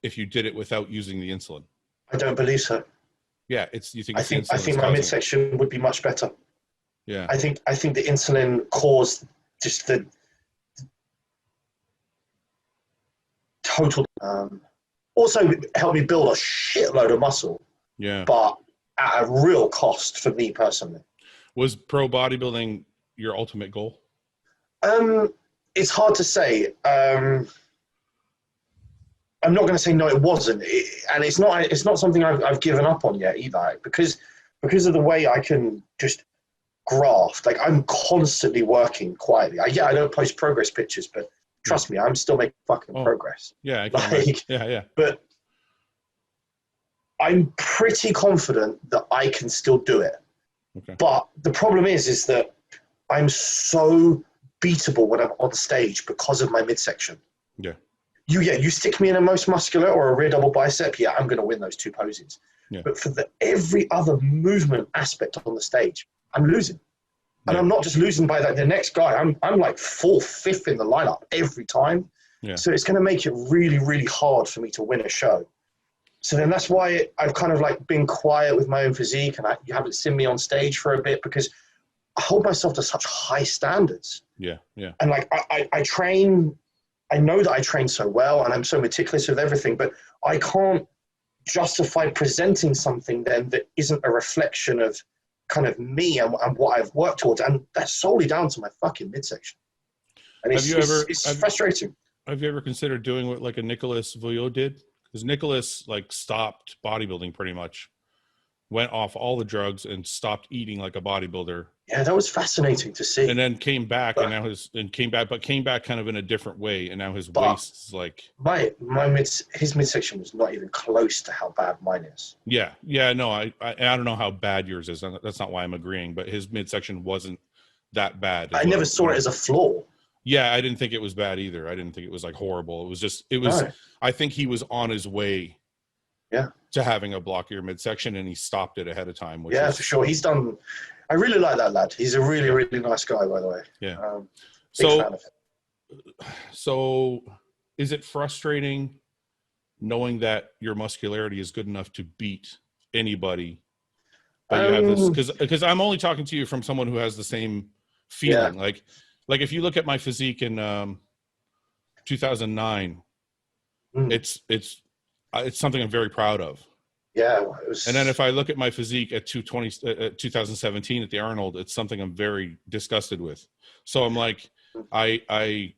if you did it without using the insulin?
I don't believe so.
Yeah, I
think my midsection would be much better.
Yeah.
I think the insulin caused just the total also helped me build a shitload of muscle.
Yeah.
But at a real cost for me personally.
Was pro bodybuilding your ultimate goal?
It's hard to say. I'm not going to say no, it wasn't, and it's not something I've given up on yet either, because of the way I can just graft. Like, I'm constantly working quietly. I don't post progress pictures, but trust me, I'm still making fucking progress.
Yeah, I can yeah.
But I'm pretty confident that I can still do it.
Okay.
But the problem is that I'm so beatable when I'm on stage because of my midsection.
Yeah.
You stick me in a most muscular or a rear double bicep, I'm going to win those 2 poses.
Yeah.
But for every other movement aspect on the stage, I'm losing. And I'm not just losing by that. The next guy, I'm like 4th, 5th in the lineup every time.
Yeah.
So it's going to make it really, really hard for me to win a show. So then that's why I've kind of like been quiet with my own physique, and you haven't seen me on stage for a bit, because I hold myself to such high standards.
Yeah.
And like I train I know that I train so well and I'm so meticulous with everything, but I can't justify presenting something then that isn't a reflection of kind of me and what I've worked towards. And that's solely down to my fucking midsection. And it's frustrating.
Have you ever considered doing what like a Nicolas Vouillot did? Because Nicolas like stopped bodybuilding pretty much, went off all the drugs and stopped eating like a bodybuilder.
Yeah, that was fascinating to see.
And then came back, came back kind of in a different way. And now his waist is like
his midsection was not even close to how bad mine is.
Yeah, no, I don't know how bad yours is. That's not why I'm agreeing. But his midsection wasn't that bad.
I never saw it as a flaw.
Yeah, I didn't think it was bad either. I didn't think it was like horrible. I think he was on his way to having a blockier midsection, and he stopped it ahead of time.
For sure. I really like that lad. He's a really, really nice guy, by the way.
Yeah.
Big fan of him.
So is it frustrating knowing that your muscularity is good enough to beat anybody? But you have this, because I'm only talking to you from someone who has the same feeling.
Yeah.
Like if you look at my physique in 2009, it's something I'm very proud of.
Yeah.
And then if I look at my physique at 2017 at the Arnold, it's something I'm very disgusted with. So I'm like, I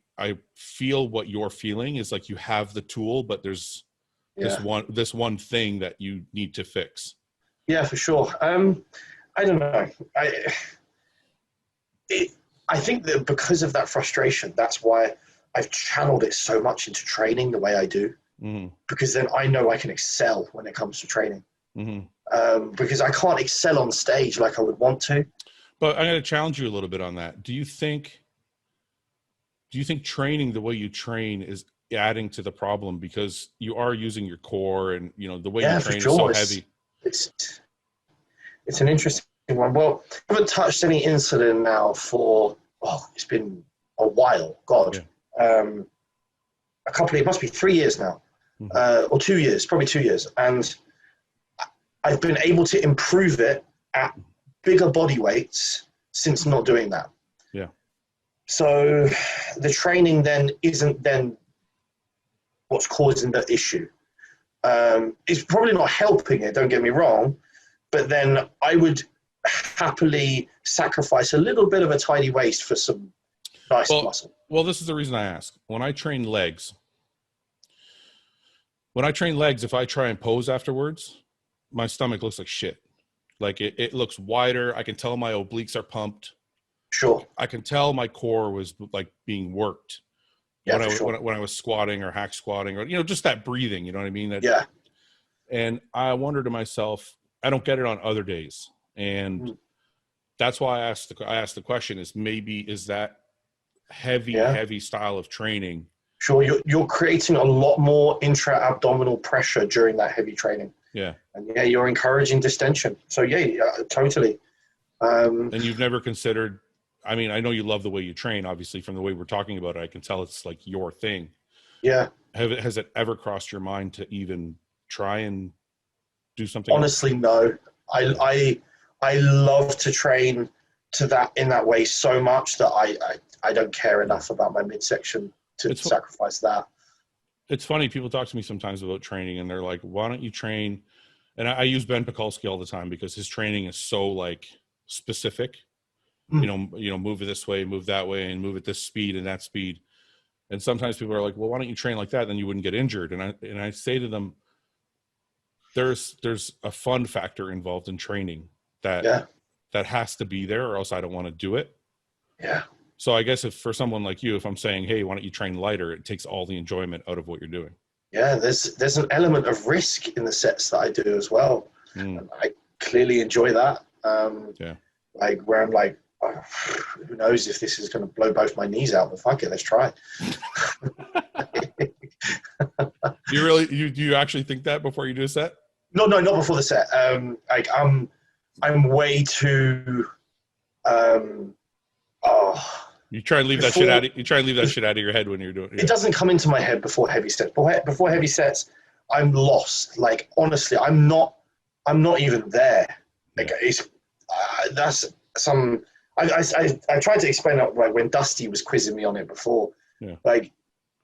feel what you're feeling is like you have the tool, but there's this one thing that you need to fix.
Yeah, for sure. I don't know. I think that because of that frustration, that's why I've channeled it so much into training the way I do. Because then I know I can excel when it comes to training. Because I can't excel on stage like I would want to.
But I'm going to challenge you a little bit on that. Do you think training the way you train is adding to the problem, because you are using your core and the way you train is so heavy?
It's an interesting one. Well, I haven't touched any insulin now for it's been a while. God, it must be 3 years now, or 2 years, probably 2 years, and I've been able to improve it at bigger body weights since not doing that.
Yeah.
So the training then isn't then what's causing the issue. It's probably not helping it, don't get me wrong, but then I would happily sacrifice a little bit of a tiny waist for some nice muscle.
Well, this is the reason I ask. When I train legs, if I try and pose afterwards, my stomach looks like shit. Like it looks wider. I can tell my obliques are pumped.
Sure.
I can tell my core was like being worked when I was squatting or hack squatting, or just that breathing. You know what I mean? And I wonder to myself, I don't get it on other days, and that's why I asked the question: is that heavy style of training?
Sure, you're creating a lot more intra-abdominal pressure during that heavy training.
Yeah.
And you're encouraging distension. So totally.
And you've never considered, I mean, I know you love the way you train, obviously, from the way we're talking about it. I can tell it's like your thing.
Yeah.
Has it ever crossed your mind to even try and do something
Honestly, no. I love to train in that way so much that I don't care enough about my midsection to sacrifice that.
It's funny, people talk to me sometimes about training and they're like, why don't you train? And I use Ben Pekulski all the time because his training is so like specific, move it this way, move that way, and move at this speed and that speed. And sometimes people are like, well, why don't you train like that? Then you wouldn't get injured. And I say to them, there's a fun factor involved in training that has to be there, or else I don't want to do it.
Yeah.
So I guess if for someone like you, if I'm saying, hey, why don't you train lighter? It takes all the enjoyment out of what you're doing.
Yeah, there's an element of risk in the sets that I do as well. And I clearly enjoy that. Like where I'm like, who knows if this is going to blow both my knees out, but fuck it, let's try.
Do you actually think that before you do a set?
No, not before the set. Like I'm way too,
You try and leave that shit out. You try and leave that shit out of your head when you're doing it.
It doesn't come into my head before heavy sets. Before heavy sets, I'm lost. Like honestly, I'm not even there. Like that's some. I tried to explain it like when Dusty was quizzing me on it before.
Yeah.
Like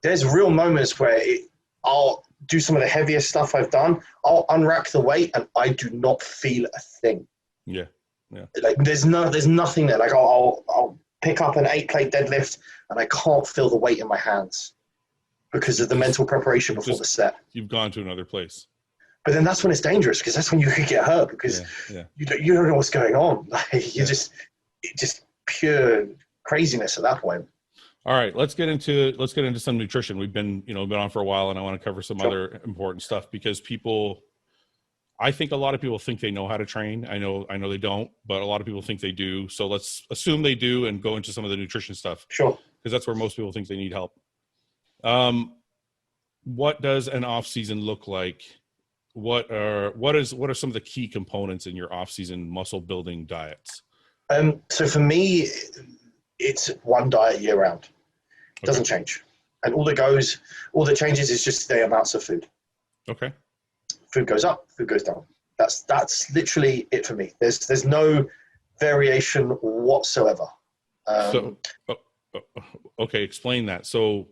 there's real moments where I'll do some of the heaviest stuff I've done. I'll unrack the weight and I do not feel a thing.
Yeah. Yeah.
Like there's nothing there. Like I'll pick up an 8-plate deadlift and I can't feel the weight in my hands because of the mental preparation before the set.
You've gone to another place.
But then that's when it's dangerous, because that's when you could get hurt, because you don't know what's going on. Like it's just pure craziness at that point.
All right, let's get into some nutrition. We've been on for a while, and I want to cover some other important stuff, because I think a lot of people think they know how to train. I know they don't, but a lot of people think they do. So let's assume they do and go into some of the nutrition stuff.
Sure.
Because that's where most people think they need help. What does an off season look like? What are some of the key components in your off season muscle building diets?
So for me, it's one diet year round. It doesn't change. And all that changes is just the amounts of food.
Okay.
Food goes up, food goes down. That's literally it for me. There's no variation whatsoever.
Okay, explain that. So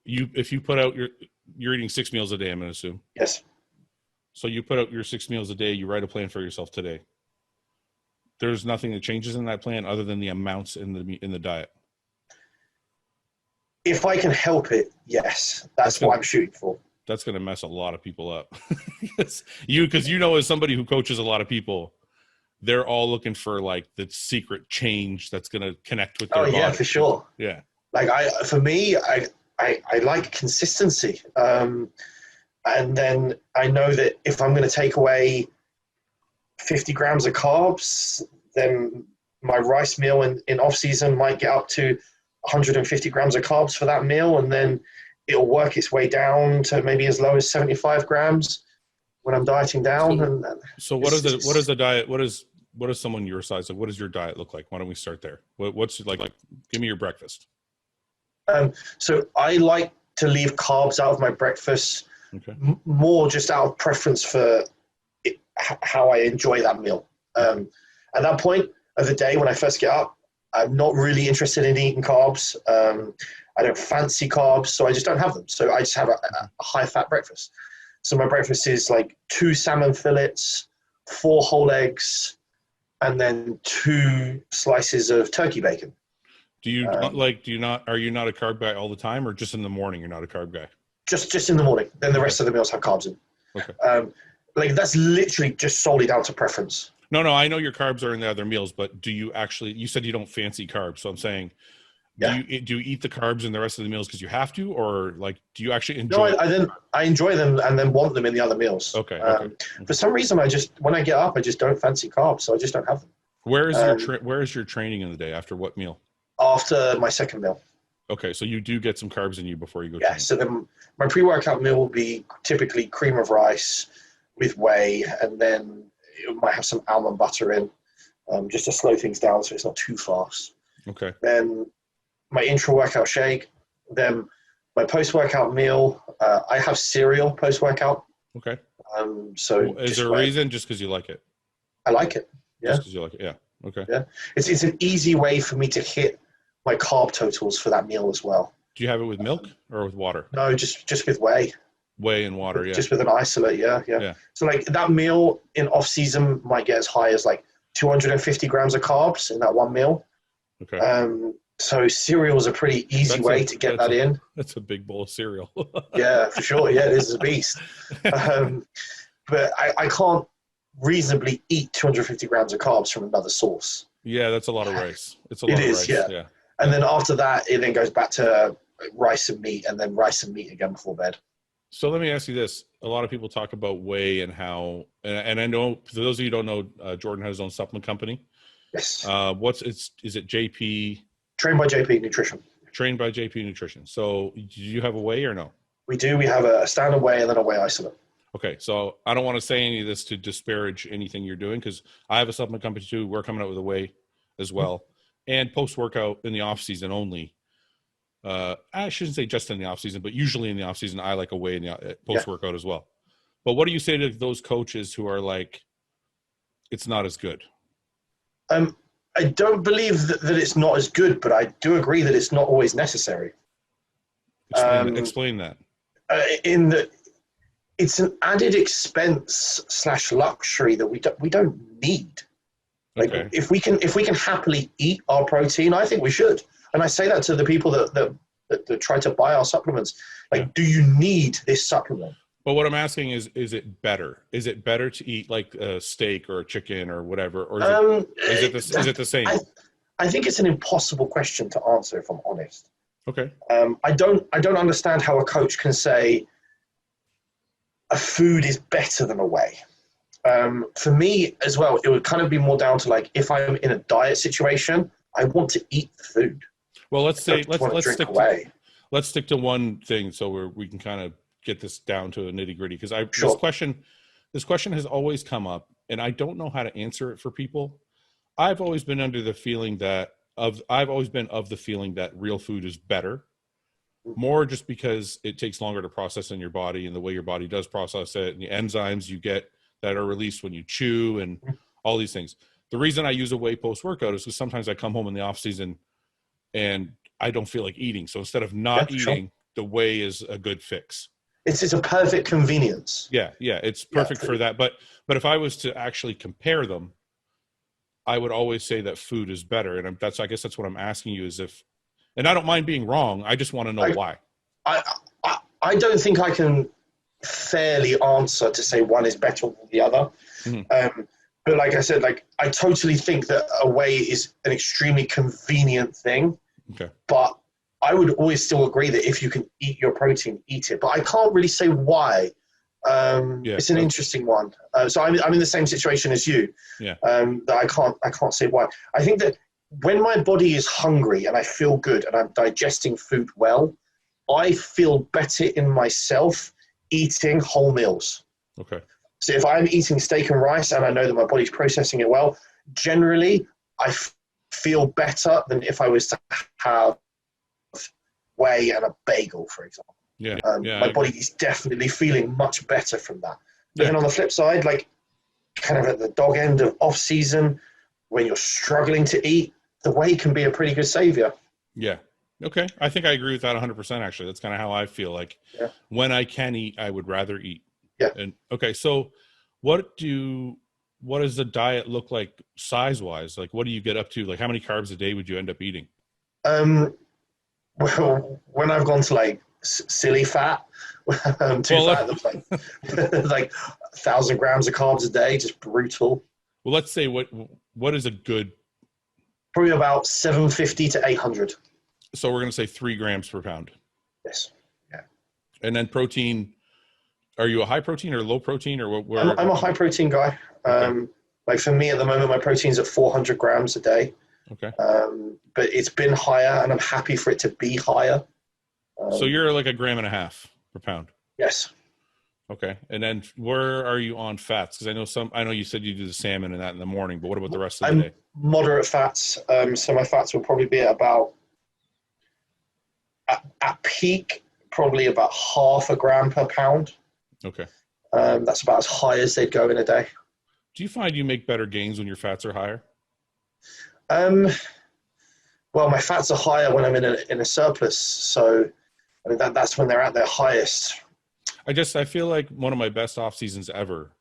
if you put out you're eating 6 meals a day, I'm going to assume.
Yes.
So you put out your 6 meals a day, you write a plan for yourself today. There's nothing that changes in that plan other than the amounts in the diet.
If I can help it, yes. That's what I'm shooting for.
That's going to mess a lot of people up. Because as somebody who coaches a lot of people, they're all looking for like the secret change that's going to connect with their body.
Yeah, for sure.
Yeah.
Like for me, I like consistency. And then I know that if I'm going to take away 50 grams of carbs, then my rice meal in off season might get up to 150 grams of carbs for that meal. And then it'll work its way down to maybe as low as 75 grams when I'm dieting down.
So what is the diet? What is someone your size? What does your diet look like? Why don't we start there? What's like, give me your breakfast.
So I like to leave carbs out of my breakfast.
Okay.
More just out of preference for how I enjoy that meal. At that point of the day when I first get up, I'm not really interested in eating carbs. I don't fancy carbs, so I just don't have them. So I just have a high-fat breakfast. So my breakfast is like 2 salmon fillets, 4 whole eggs, and then 2 slices of turkey bacon.
Are you not a carb guy all the time, or just in the morning you're not a carb guy? Just in the morning. Then the rest of the meals have carbs in.
Okay. That's literally just solely down to preference.
No, I know your carbs are in the other meals, but do you actually? You said you don't fancy carbs, so I'm saying, do you eat the carbs in the rest of the meals because you have to, or like do you actually enjoy?
No, I enjoy them and then want them in the other meals.
Okay.
For some reason, when I get up, I just don't fancy carbs, so I just don't have them.
Where is your training in the day? After what meal?
After my second meal.
Okay, so you do get some carbs in you before you go.
Yeah. So then my pre-workout meal will be typically cream of rice with whey, and then it might have some almond butter in, just to slow things down so it's not too fast.
Okay. Then
my intra-workout shake, then my post-workout meal. I have cereal post-workout.
Okay.
So
is there a reason? Just because you like it?
I like it. Yeah.
Just because you like it. Yeah. Okay.
Yeah. It's an easy way for me to hit my carb totals for that meal as well.
Do you have it with milk or with water?
No, just with whey.
Whey and water, yeah.
Just with an isolate, yeah. So like that meal in off season might get as high as like 250 grams of carbs in that one meal.
Okay.
So cereal is a pretty easy way to get that in.
That's a big bowl of cereal.
Yeah, for sure. Yeah, it is a beast. But I can't reasonably eat 250 grams of carbs from another source.
Yeah, that's a lot of rice. It's a lot of rice.
Yeah. And then after that, it then goes back to rice and meat, and then rice and meat again before bed.
So let me ask you this. A lot of people talk about whey and how, and I know, for those of you who don't know, Jordan has his own supplement company.
Yes.
Is it JP?
Trained by JP Nutrition.
Trained by JP Nutrition. So do you have a whey or no?
We do. We have a standard whey and then a whey isolate.
Okay. So I don't want to say any of this to disparage anything you're doing, because I have a supplement company too. We're coming out with a whey as well. And post-workout in the off season only. I shouldn't say just in the off season, but usually in the off season, I like a whey in the post-workout as well. But what do you say to those coaches who are like, it's not as good?
I don't believe that it's not as good, but I do agree that it's not always necessary.
Explain that.
In that it's an added expense / luxury that we don't need. Like,
Okay.
if we can happily eat our protein, I think we should. And I say that to the people that try to buy our supplements. Like, do you need this supplement?
But what I'm asking is it better? Is it better to eat like a steak or a chicken or whatever, or is it the same?
I think it's an impossible question to answer, if I'm honest.
Okay.
I don't understand how a coach can say a food is better than a whey. For me as well, it would kind of be more down to, like, if I'm in a diet situation, I want to eat the food.
Well, let's stick to one thing so we can kind of get this down to a nitty gritty, because this question has always come up, and I don't know how to answer it for people. I've always been of the feeling that real food is better, more just because it takes longer to process in your body, and the way your body does process it, and the enzymes you get that are released when you chew, and all these things. The reason I use a whey post workout is because sometimes I come home in the off season and I don't feel like eating. So instead of not eating, the whey is a good fix. It's
a perfect convenience.
Yeah, it's perfect for that. But if I was to actually compare them, I would always say that food is better. And I guess that's what I'm asking you is and I don't mind being wrong. I just want to know why.
I don't think I can fairly answer to say one is better than the other. Mm-hmm. But like I said, I totally think that a whey is an extremely convenient thing.
Okay.
But I would always still agree that if you can eat your protein, eat it. But I can't really say why. It's an interesting one. So I'm in the same situation as you.
Yeah.
That I can't say why. I think that when my body is hungry and I feel good and I'm digesting food well, I feel better in myself eating whole meals.
Okay.
So if I'm eating steak and rice and I know that my body's processing it well, generally I feel better than if I was to have whey and a bagel, for example.
Yeah.
My body is definitely feeling much better from that. But then on the flip side, kind of at the dog end of off season, when you're struggling to eat, the whey can be a pretty good savior.
Yeah. Okay. I think I agree with that 100%. Actually, that's kind of how I feel. When I can eat, I would rather eat.
Yeah.
And okay. So what does the diet look like size wise? What do you get up to? How many carbs a day would you end up eating?
Well, when I've gone to silly fat, fat, like 1,000 grams of carbs a day, just brutal.
Well, let's say what is a good?
Probably about 750 to 800.
So we're going to say 3 grams per pound.
Yes. Yeah.
And then protein. Are you a high protein or low protein or what?
I'm a high protein guy.
Okay.
For me at the moment, my protein's at 400 grams a day.
Okay.
But it's been higher, and I'm happy for it to be higher.
So you're like 1.5 grams per pound.
Yes.
Okay. And then where are you on fats? Because I know you said you do the salmon and that in the morning, but what about the rest of the day?
Moderate fats. So my fats will probably be at about at peak, probably about 0.5 gram per pound.
Okay.
That's about as high as they'd go in a day.
Do you find you make better gains when your fats are higher?
Well, my fats are higher when I'm in a surplus. So that's when they're at their highest.
I feel like one of my best off seasons ever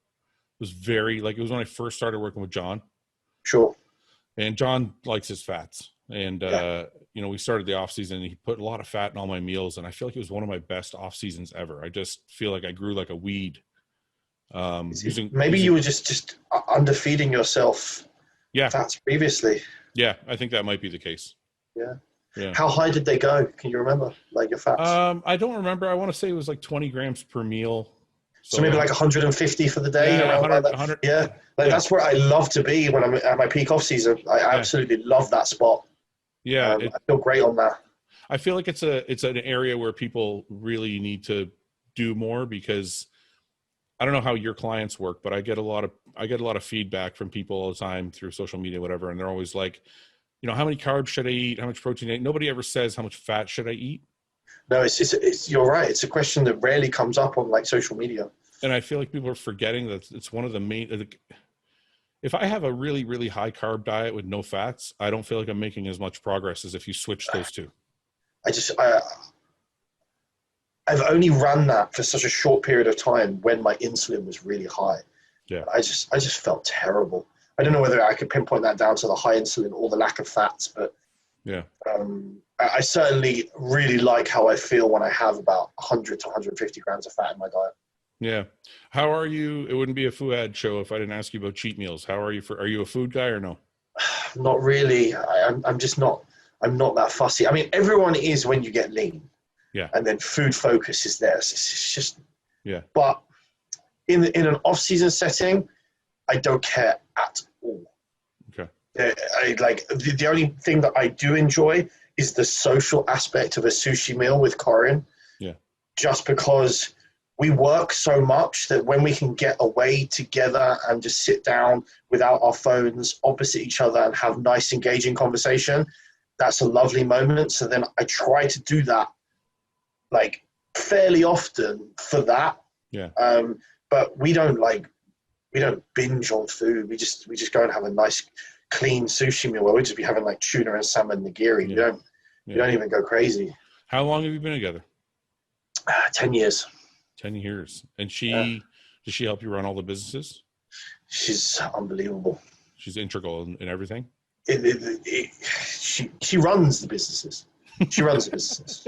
was it was when I first started working with John.
Sure.
And John likes his fats. And, we started the off season and he put a lot of fat in all my meals. And I feel like it was one of my best off seasons ever. I just feel like I grew like a weed.
You were just underfeeding yourself fats previously.
Yeah, I think that might be the case. Yeah.
How high did they go? Can you remember? Your fats?
I don't remember. I want to say it was 20 grams per meal.
So maybe 150 for the day.
Yeah,
around
100.
Yeah. That's where I love to be when I'm at my peak off season. I absolutely love that spot.
Yeah.
I feel great on that.
I feel like it's an area where people really need to do more, because I don't know how your clients work, but I get a lot of feedback from people all the time through social media, whatever. And they're always like, how many carbs should I eat? How much protein? Nobody ever says how much fat should I eat.
No, it's you're right. It's a question that rarely comes up on social media.
And I feel like people are forgetting that it's one of the main. If I have a really, really high carb diet with no fats, I don't feel like I'm making as much progress as if you switch those two.
I've only run that for such a short period of time when my insulin was really high.
Yeah.
I just felt terrible. I don't know whether I could pinpoint that down to the high insulin or the lack of fats, but
yeah,
I certainly really like how I feel when I have about 100 to 150 grams of fat in my diet.
yeah. How are you? It wouldn't be a Fouad show if I didn't ask you about cheat meals. How are you are you a food guy or no?
Not really. I'm just not. I'm not that fussy. I mean, everyone is when you get lean.
Yeah.
And then food focus is there. It's just.
Yeah.
But in an off-season setting, I don't care at all.
Okay.
The only thing that I do enjoy is the social aspect of a sushi meal with Corin.
Yeah.
Just because we work so much that when we can get away together and just sit down without our phones opposite each other and have nice, engaging conversation, that's a lovely moment. So then I try to do that like fairly often for that.
Yeah.
But we don't binge on food. We just go and have a nice, clean sushi meal where we just be having like tuna and salmon nigiri.
Yeah.
We don't even go crazy.
How long have you been together?
10 years.
10 years. And does she help you run all the businesses?
She's unbelievable.
She's integral in everything.
She runs the businesses. She runs the businesses.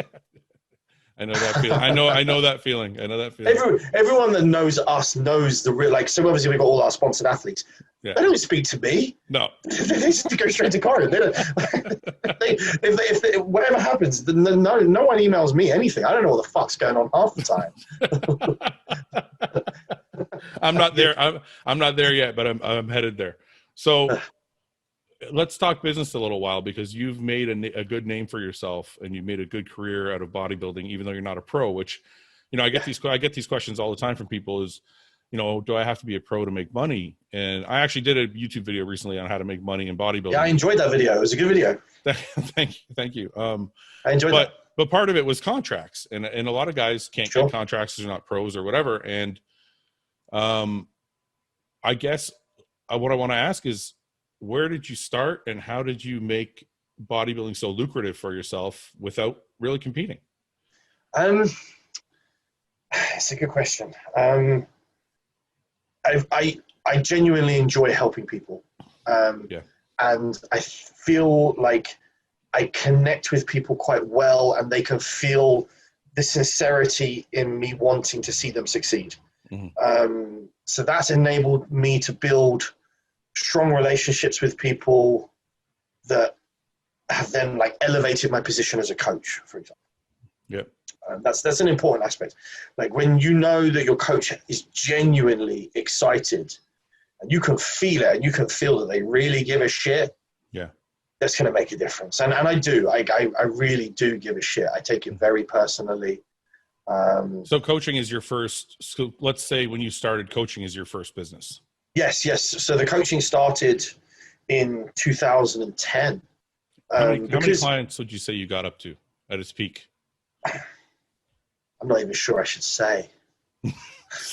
I know that feeling. I know that feeling. I know that feeling.
Everyone that knows us knows the real, like, so obviously we've got all our sponsored athletes.
Yeah.
They don't speak to me.
No.
They just go straight to Corin. They don't, if whatever happens, no one emails me anything. I don't know what the fuck's going on half the time.
I'm not there. I'm not there yet, but I'm headed there. So let's talk business a little while, because you've made a good name for yourself and you've made a good career out of bodybuilding, even though you're not a pro, which, I get these questions all the time from people is, do I have to be a pro to make money? And I actually did a YouTube video recently on how to make money in bodybuilding.
Yeah, I enjoyed that video. It was a good video.
Thank you.
I enjoyed that.
But part of it was contracts, and a lot of guys can't get contracts, they're not pros or whatever. And I guess what I want to ask is, where did you start and how did you make bodybuilding so lucrative for yourself without really competing?
It's a good question. I genuinely enjoy helping people. And I feel like I connect with people quite well, and they can feel the sincerity in me wanting to see them succeed. Mm-hmm. So that's enabled me to build strong relationships with people that have then like elevated my position as a coach, for example.
Yeah.
That's an important aspect. Like when you know that your coach is genuinely excited and you can feel it and you can feel that they really give a shit.
Yeah.
That's going to make a difference. And I do, I really do give a shit. I take it very personally.
So coaching is your first, so let's say when you started, coaching is your first business.
Yes. So the coaching started in 2010.
How many clients would you say you got up to at its peak?
I'm not even sure I should say.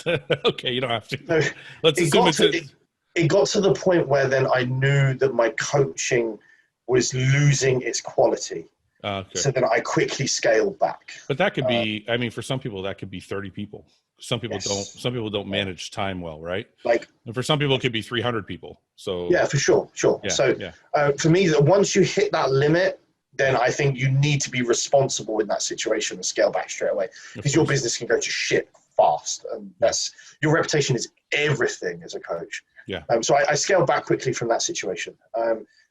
Okay, you don't have to.
No,
Let's assume
it got to the point where then I knew that my coaching was losing its quality.
Okay.
So then I quickly scaled back.
But that could be, I mean, for some people that could be 30 people. Some people don't. Some people don't manage time well, right?
Like,
and for some people, it could be 300 people. So
yeah, for sure.
Yeah,
so for me, once you hit that limit, then I think you need to be responsible in that situation and scale back straight away, because your business can go to shit fast, and your reputation is everything as a coach.
Yeah.
So I scaled back quickly from that situation.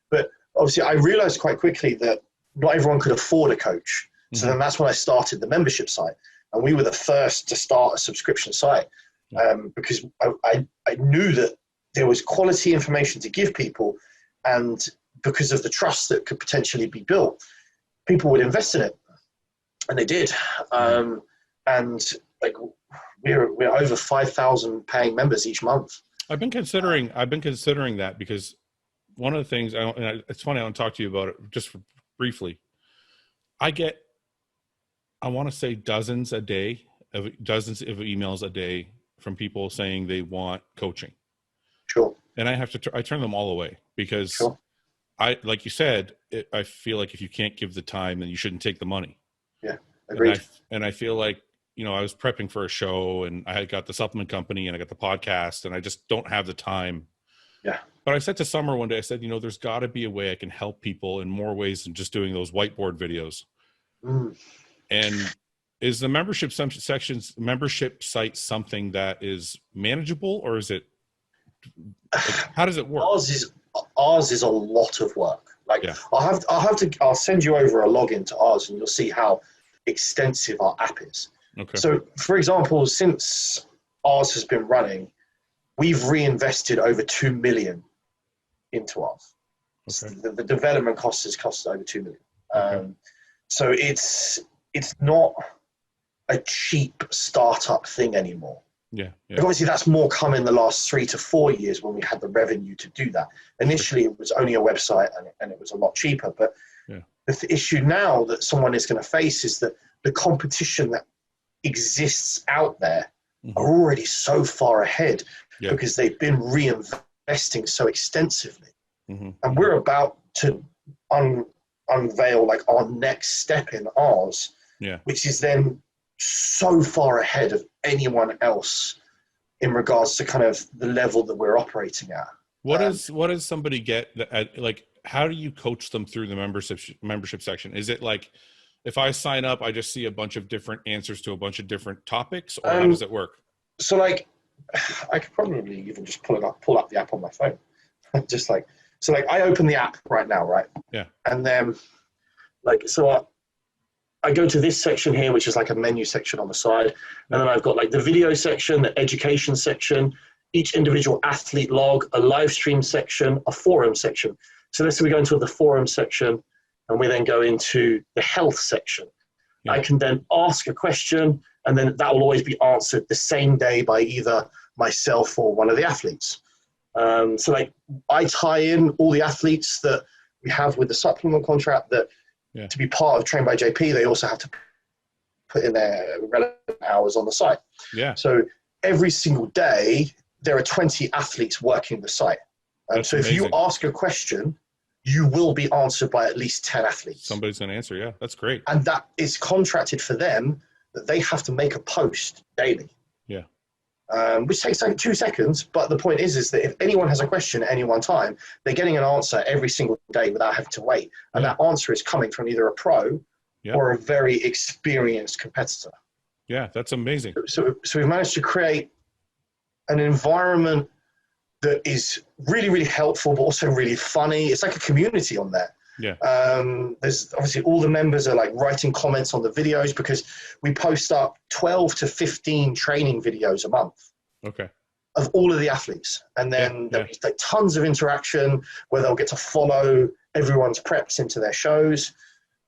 But obviously, I realized quite quickly that not everyone could afford a coach. So then that's when I started the membership site. And we were the first to start a subscription site because I knew that there was quality information to give people, and because of the trust that could potentially be built, people would invest in it, and they did. And like we're over 5,000 paying members each month. I've been considering
that, because one of the things it's funny, I want to talk to you about it just briefly. I want to say dozens of emails a day from people saying they want coaching.
Sure. And
I turn them all away, because like you said, I feel like if you can't give the time, then you shouldn't take the money.
Yeah. Agreed.
And I feel like you know, I was prepping for a show, and I had got the supplement company and I got the podcast, and I just don't have the time.
Yeah.
But I said to Summer one day, I said, you know, there's got to be a way I can help people in more ways than just doing those whiteboard videos. And is the membership site something that is manageable, or is it, like, how does it work?
Ours is a lot of work. Like, yeah. I'll send you over a login to ours, and you'll see how extensive our app is.
Okay.
So, for example, since ours has been running, we've reinvested over 2 million into ours. Okay. The development cost has cost over 2 million.
Okay.
So it's not a cheap startup thing anymore.
Yeah.
Like, obviously, that's more come in the last 3 to 4 years when we had the revenue to do that. Initially, it was only a website, and it was a lot cheaper. But the issue now that someone is going to face is that the competition that exists out there are already so far ahead because they've been reinvesting so extensively. And we're about to unveil like our next step in ours, which is then so far ahead of anyone else in regards to kind of the level that we're operating at. What
does somebody get like, how do you coach them through the membership section? Is it like, if I sign up, I just see a bunch of different answers to a bunch of different topics, or how does it work?
So like, I could probably even just pull up the app on my phone. Just like, so like I open the app right now, right?
Yeah.
And then like, so I go to this section here, which is like a menu section on the side. And then I've got like the video section, the education section, each individual athlete log, a live stream section, a forum section. So let's say we go into the forum section, and we then go into the health section. I can then ask a question, and then that will always be answered the same day by either myself or one of the athletes. So like I tie in all the athletes that we have with the supplement contract that to be part of Train by JP, they also have to put in their relevant hours on the site.
Yeah.
So every single day, there are 20 athletes working the site. So if you ask a question, you will be answered by at least 10 athletes.
Somebody's going to answer. Yeah, that's great.
And that is contracted for them, that they have to make a post daily.
Yeah.
Which takes like 2 seconds. But the point is that if anyone has a question at any one time, they're getting an answer every single day without having to wait. And that answer is coming from either a pro or a very experienced competitor.
Yeah, that's amazing.
So we've managed to create an environment that is really, really helpful, but also really funny. It's like a community on there.
Yeah.
There's obviously all the members are like writing comments on the videos, because we post up 12 to 15 training videos a month.
Okay.
Of all of the athletes. And then there's like tons of interaction where they'll get to follow everyone's preps into their shows.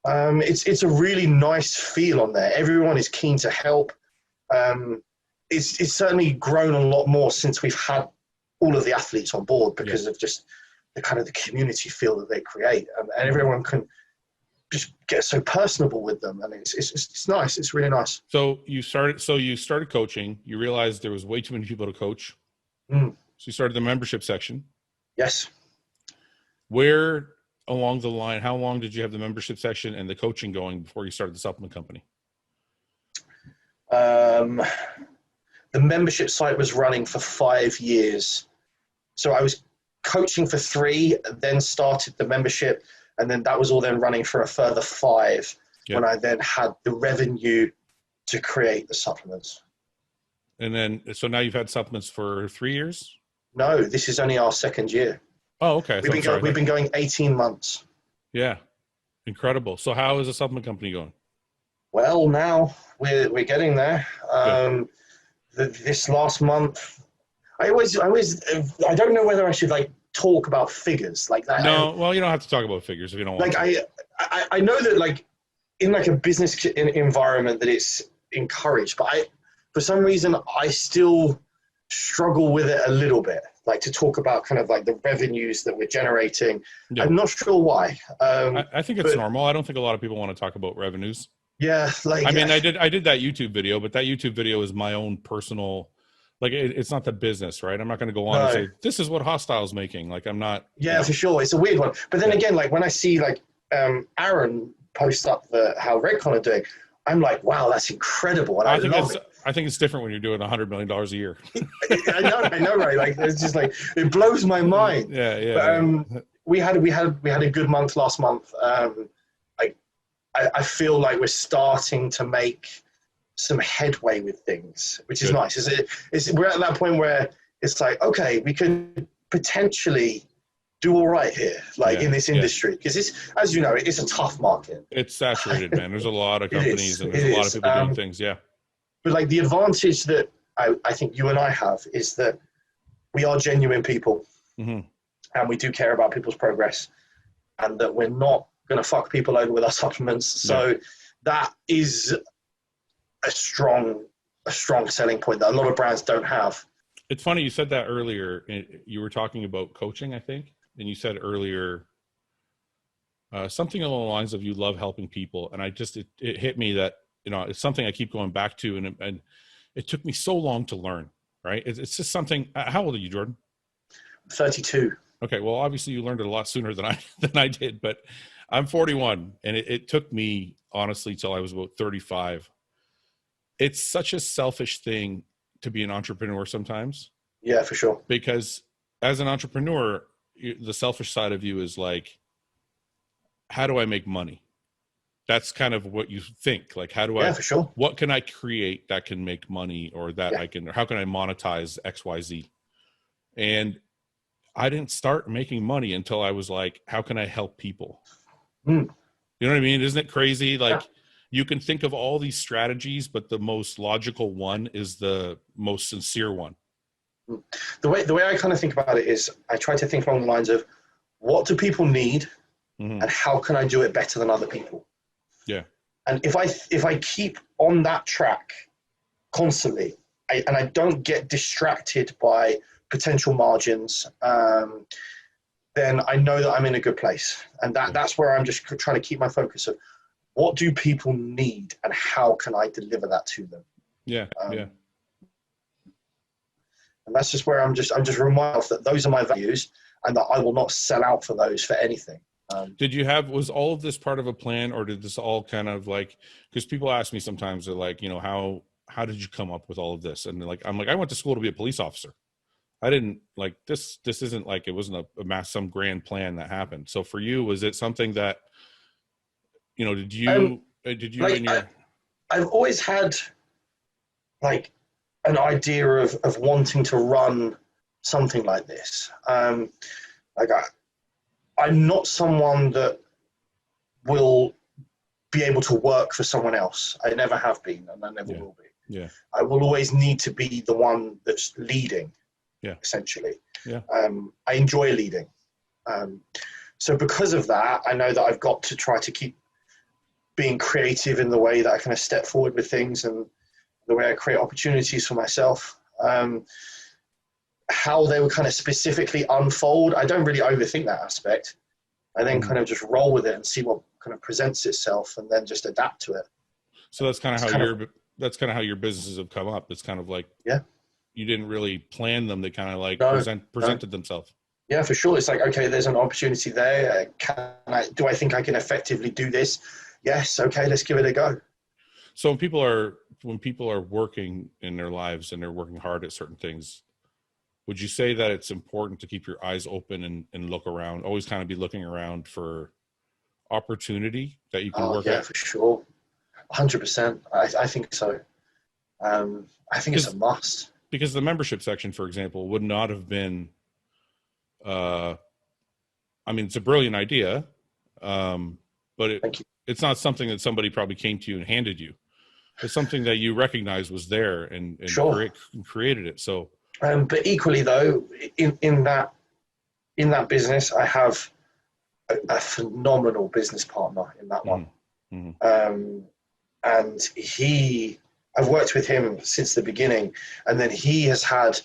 It's a really nice feel on there. Everyone is keen to help. It's certainly grown a lot more since we've had all of the athletes on board, because of just the kind of the community feel that they create, and everyone can just get so personable with them, and it's nice. It's really nice.
So you started coaching. You realized there was way too many people to coach. So you started the membership section.
Yes.
Where along the line, how long did you have the membership section and the coaching going before you started the supplement company?
The membership site was running for 5 years. So I was coaching for 3, then started the membership, and then that was all then running for a further 5 when I then had the revenue to create the supplements.
And then, so now you've had supplements for 3 years?
No, this is only our 2nd year.
Oh, okay.
We've been going 18 months.
Yeah. Incredible. So how is the supplement company going?
Well, now we're getting there. This last month, I don't know whether I should like talk about figures like that.
No, well, you don't have to talk about figures if you don't want
to. I know that like in like a business environment that it's encouraged, but for some reason I still struggle with it a little bit, like to talk about kind of like the revenues that we're generating. I'm not sure why.
I think it's normal. I don't think a lot of people want to talk about revenues.
Yeah, like
I mean, I did that YouTube video, but that YouTube video is my own personal, like it's not the business, right? I'm not going to go on and say this is what Hostile's making. Like I'm not.
Yeah, for sure, it's a weird one. But then again, like when I see like Aaron post up how Redcon are doing, I'm like, wow, that's incredible. And I love it.
I think it's different when you're doing $100 million a year.
I know, right? Like, it's just like, it blows my mind. But we had a good month last month. I feel like we're starting to make some headway with things, which is nice. We're at that point where it's like, okay, we can potentially do all right here, like in this industry, because it's, as you know, it's a tough market.
It's saturated, man. There's a lot of companies and there's a lot of people doing things. Yeah.
But like the advantage that I think you and I have is that we are genuine people, and we do care about people's progress, and that we're not going to fuck people over with our supplements. So that is a strong selling point that a lot of brands don't have.
It's funny you said that earlier. You were talking about coaching, I think, and you said earlier something along the lines of you love helping people, and it hit me that, you know, it's something I keep going back to, and it took me so long to learn. Right? It's just something. How old are you, Jordan?
32.
Okay, well, obviously you learned it a lot sooner than I did, but I'm 41, and it took me honestly till I was about 35. It's such a selfish thing to be an entrepreneur sometimes.
Yeah, for sure.
Because as an entrepreneur, the selfish side of you is like, how do I make money? That's kind of what you think. Like, how do I,
for sure.
What can I create that can make money, or that I can, or how can I monetize XYZ? And I didn't start making money until I was like, how can I help people? You know what I mean? Isn't it crazy? Like, you can think of all these strategies, but the most logical one is the most sincere one.
The way I kind of think about it is I try to think along the lines of, what do people need, and how can I do it better than other people?
Yeah.
And if I keep on that track constantly, and I don't get distracted by potential margins, then I know that I'm in a good place. And that's where I'm just trying to keep my focus of, what do people need and how can I deliver that to them? Yeah. And that's just where I'm just reminded that those are my values, and that I will not sell out for those for anything. Was all of this part of a plan, or did this all kind of like, because people ask me sometimes, they're like, you know, how did you come up with all of this? And I'm like, I went to school to be a police officer. I didn't like this isn't like, it wasn't some grand plan that happened. So for you, was it something that, you know, I've always had like an idea of wanting to run something like this. Like I'm not someone that will be able to work for someone else. I never have been, and I never will be. Yeah. I will always need to be the one that's leading. Yeah. Essentially. Yeah. I enjoy leading. So because of that, I know that I've got to try to keep being creative in the way that I kind of step forward with things, and the way I create opportunities for myself. How they would kind of specifically unfold, I don't really overthink that aspect. I then kind of just roll with it and see what kind of presents itself, and then just adapt to it. So that's kind of how your businesses have come up. It's kind of like, you didn't really plan them. They kind of like presented themselves. Yeah, for sure. It's like, okay, there's an opportunity there. Do I think I can effectively do this? Yes. Okay, let's give it a go. So when people are working in their lives and they're working hard at certain things, would you say that it's important to keep your eyes open and look around, always kind of be looking around for opportunity that you can work at? Yeah, for sure. 100%. I think so. I think it's a must. Because the membership section, for example, would not have been, I mean, it's a brilliant idea, but it's not something that somebody probably came to you and handed you. It's something that you recognized was there and created it. So, but equally though, in that business, I have a phenomenal business partner in that one. And I've worked with him since the beginning, and then he has had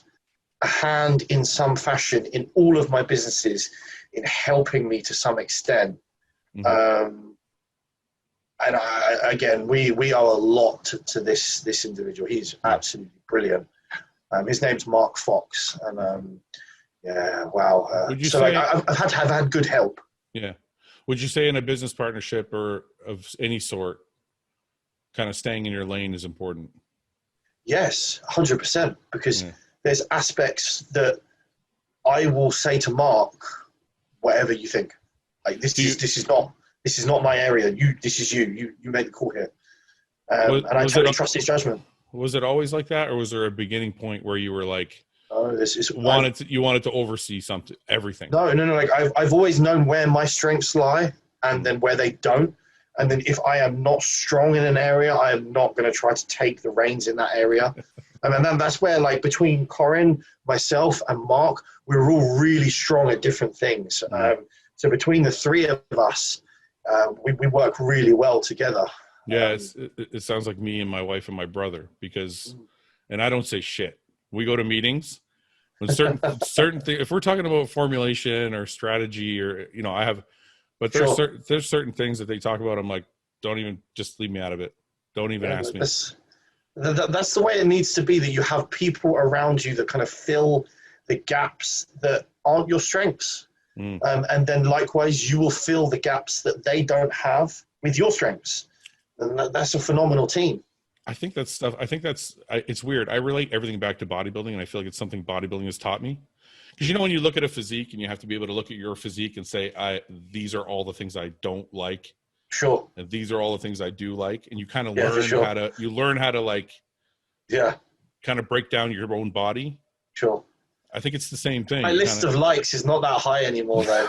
a hand in some fashion in all of my businesses in helping me to some extent. And again, we owe a lot to this individual. He's absolutely brilliant. His name's Mark Fox, and wow. Would you say, I've had good help. Yeah. Would you say in a business partnership or of any sort,
kind of staying in your lane is important.
Yes, 100%. Because there's aspects that I will say to Mark, whatever you think. Like this is not my area. This is you made the call here. And I totally trust his judgment.
Was it always like that, or was there a beginning point where you were like, you wanted to oversee everything?
No. Like I've always known where my strengths lie, and then where they don't. And then if I am not strong in an area, I am not going to try to take the reins in that area. And then that's where, like, between Corinne, myself, and Mark, we're all really strong at different things. So between the three of us, we work really well together.
Yeah, it sounds like me and my wife and my brother, because, and I don't say shit. We go to meetings when certain things, if we're talking about formulation or strategy, or, you know, but there's certain things that they talk about. I'm like, just leave me out of it. Don't even ask me.
That's the way it needs to be, that you have people around you that kind of fill the gaps that aren't your strengths. And then likewise, you will fill the gaps that they don't have with your strengths. And that's a phenomenal team.
I think that's stuff. It's weird. I relate everything back to bodybuilding, and I feel like it's something bodybuilding has taught me. Because, you know, when you look at a physique, and you have to be able to look at your physique and say, these are all the things I don't like.
Sure.
And these are all the things I do like. And you kind of learn how to like, kind of break down your own body.
Sure.
I think it's the same thing.
My list of likes is not that high anymore, though.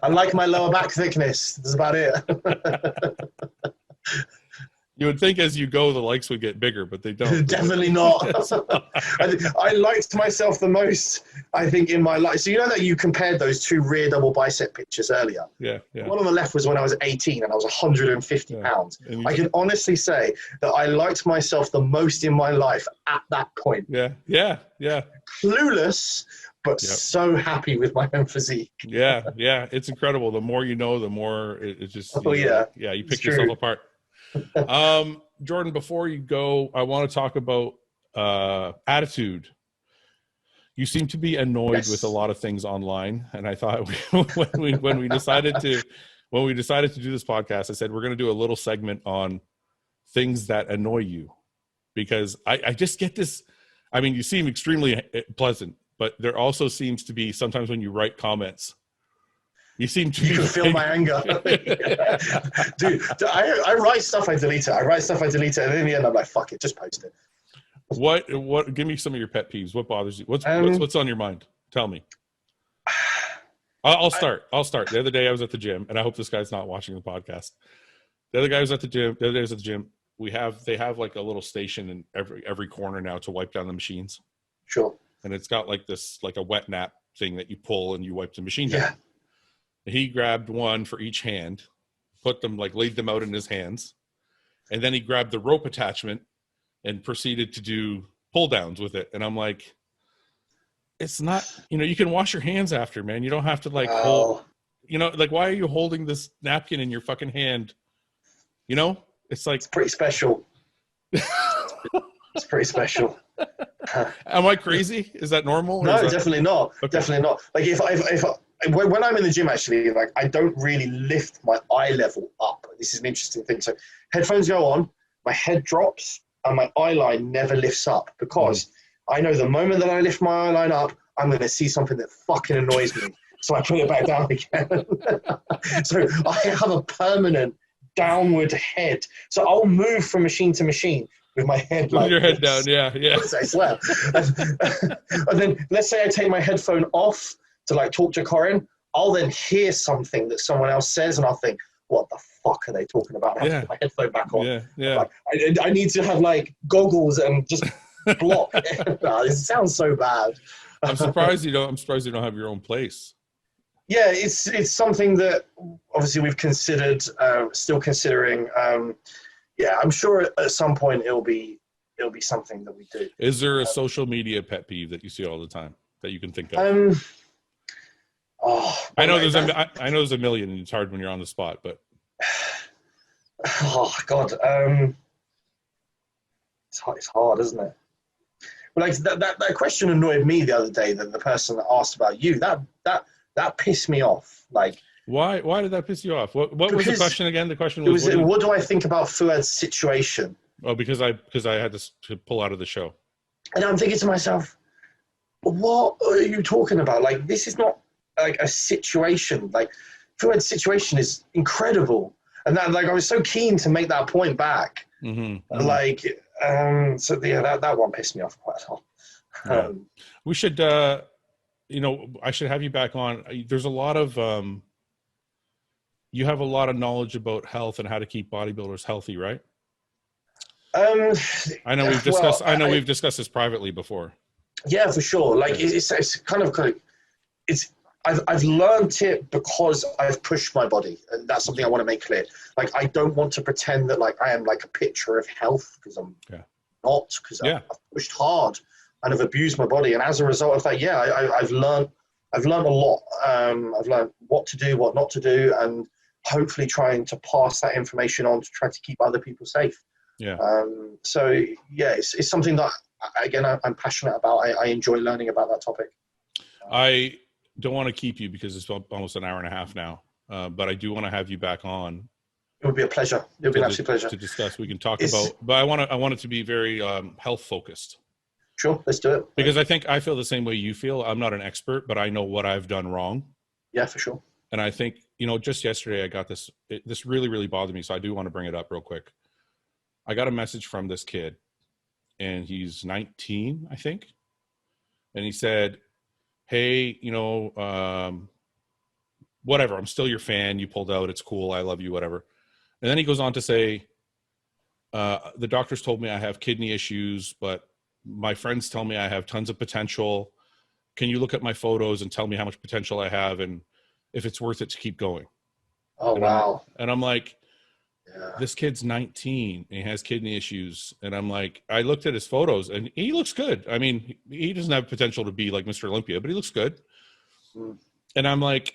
I like my lower back thickness. That's about it.
You would think as you go, the likes would get bigger, but they don't.
Definitely not. I liked myself the most, I think, in my life. So you know that you compared those two rear double bicep pictures earlier?
Yeah.
One on the left was when I was 18 and I was 150 pounds. I can honestly say that I liked myself the most in my life at that point.
Yeah.
Clueless, but so happy with my own physique.
Yeah. It's incredible. The more you know, the more it just, you pick yourself apart. Jordan, before you go, I want to talk about attitude. You seem to be annoyed with a lot of things online, and I thought when we decided to do this podcast, I said we're going to do a little segment on things that annoy you, because I just get this. I mean, you seem extremely pleasant, but there also seems to be sometimes when you write comments, you can
feel my anger. Dude, I write stuff, I delete it. And in the end, I'm like, fuck it, just post it.
What, give me some of your pet peeves. What bothers you? What's on your mind? Tell me. I'll start. The other day I was at the gym, and I hope this guy's not watching the podcast. The other day I was at the gym. They have like a little station in every corner now to wipe down the machines.
Sure.
And it's got like this, like a wet nap thing that you pull and you wipe the machine down. He grabbed one for each hand, laid them out in his hands. And then he grabbed the rope attachment and proceeded to do pull downs with it. And I'm like, it's not, you can wash your hands after, man. You don't have to hold, why are you holding this napkin in your fucking hand? It's like,
it's pretty special. It's pretty special.
Am I crazy? Is that normal?
No, definitely not. Okay. Definitely not. Like when I'm in the gym, actually, like I don't really lift my eye level up. This is an interesting thing. So headphones go on, my head drops, and my eye line never lifts up, because I know the moment that I lift my eye line up, I'm going to see something that fucking annoys me. So I put it back down again. So I have a permanent downward head. So I'll move from machine to machine with my head
with your head down. Yeah.
I swear. And then let's say I take my headphone off to talk to Corinne, I'll then hear something that someone else says, and I'll think, what the fuck are they talking about? I have to put my headphone back on.
Yeah.
I need to have goggles and just block. It sounds so bad.
I'm surprised you don't have your own place.
Yeah, it's something that obviously we've considered, still considering. I'm sure at some point it'll be something that we do.
Is there a social media pet peeve that you see all the time that you can think of? I know there's a million, and it's hard when you're on the spot, but
oh god, it's hard, isn't it? But that question annoyed me the other day. That the person that asked about you, that pissed me off.
Why did that piss you off? What was the question again? The question was,
what do I think about Fouad's situation?
Oh, because I had to pull out of the show.
And I'm thinking to myself, what are you talking about? Like, this is not like a situation. Like, Fouad's situation is incredible. And that, like, I was so keen to make that point back. Like, so yeah, that one pissed me off quite a lot.
We should, you know, I should have you back on. There's a lot of, you have a lot of knowledge about health and how to keep bodybuilders healthy, right? I know we've discussed. I know we've discussed this privately before. Yeah, for sure. Like it's kind of I've learned it because I've pushed my body, and that's something I want to make clear. Like, I don't want to pretend that like I am like a picture of health, because I'm not. Because I've pushed hard and I've abused my body, and as a result of that, I've learned a lot. I've learned what to do, what not to do, and hopefully trying to pass that information on to try to keep other people safe. So yeah, it's something that, again, I'm passionate about. I enjoy learning about that topic. I don't want to keep you because it's almost an hour and a half now, but I do want to have you back on. It would be a pleasure. It would be an absolute pleasure to discuss. We can talk about, but I want it to be very health focused. Sure, let's do it. Because I feel the same way you feel. I'm not an expert, but I know what I've done wrong. Yeah, for sure. And I think, you know, just yesterday I got this. This really, really bothered me, so I do want to bring it up real quick. I got a message from this kid, and he's 19, I think. And he said, hey, you know, whatever, I'm still your fan. You pulled out. It's cool. I love you, whatever. And then he goes on to say, the doctors told me I have kidney issues, but my friends tell me I have tons of potential. Can you look at my photos and tell me how much potential I have and if it's worth it to keep going? Oh, wow. And I'm like, this kid's 19 and he has kidney issues. And I'm like, I looked at his photos and he looks good. I mean, he doesn't have potential to be like Mr. Olympia, but he looks good. And I'm like,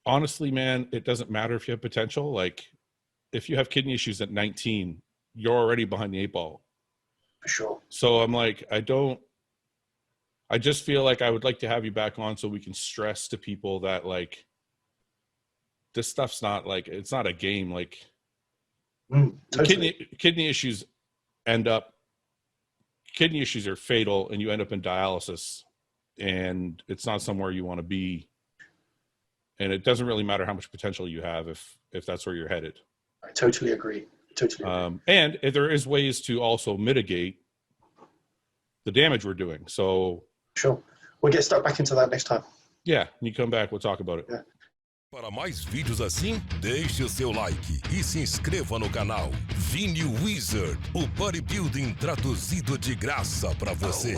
honestly, man, it doesn't matter if you have potential. Like, if you have kidney issues at 19, you're already behind the 8 ball. For sure. So I'm like, I just feel like I would like to have you back on so we can stress to people that, like, this stuff's not like, it's not a game. Like, totally. Kidney issues kidney issues are fatal, and you end up in dialysis, and it's not somewhere you want to be. And it doesn't really matter how much potential you have if that's where you're headed. I totally agree. Totally agree. And there is ways to also mitigate the damage we're doing. So sure, we'll get stuck back into that next time. Yeah, when you come back, we'll talk about it. Yeah.
Para mais vídeos assim, deixe o seu like e se inscreva no canal. VINI Wizard, o bodybuilding traduzido de graça para você.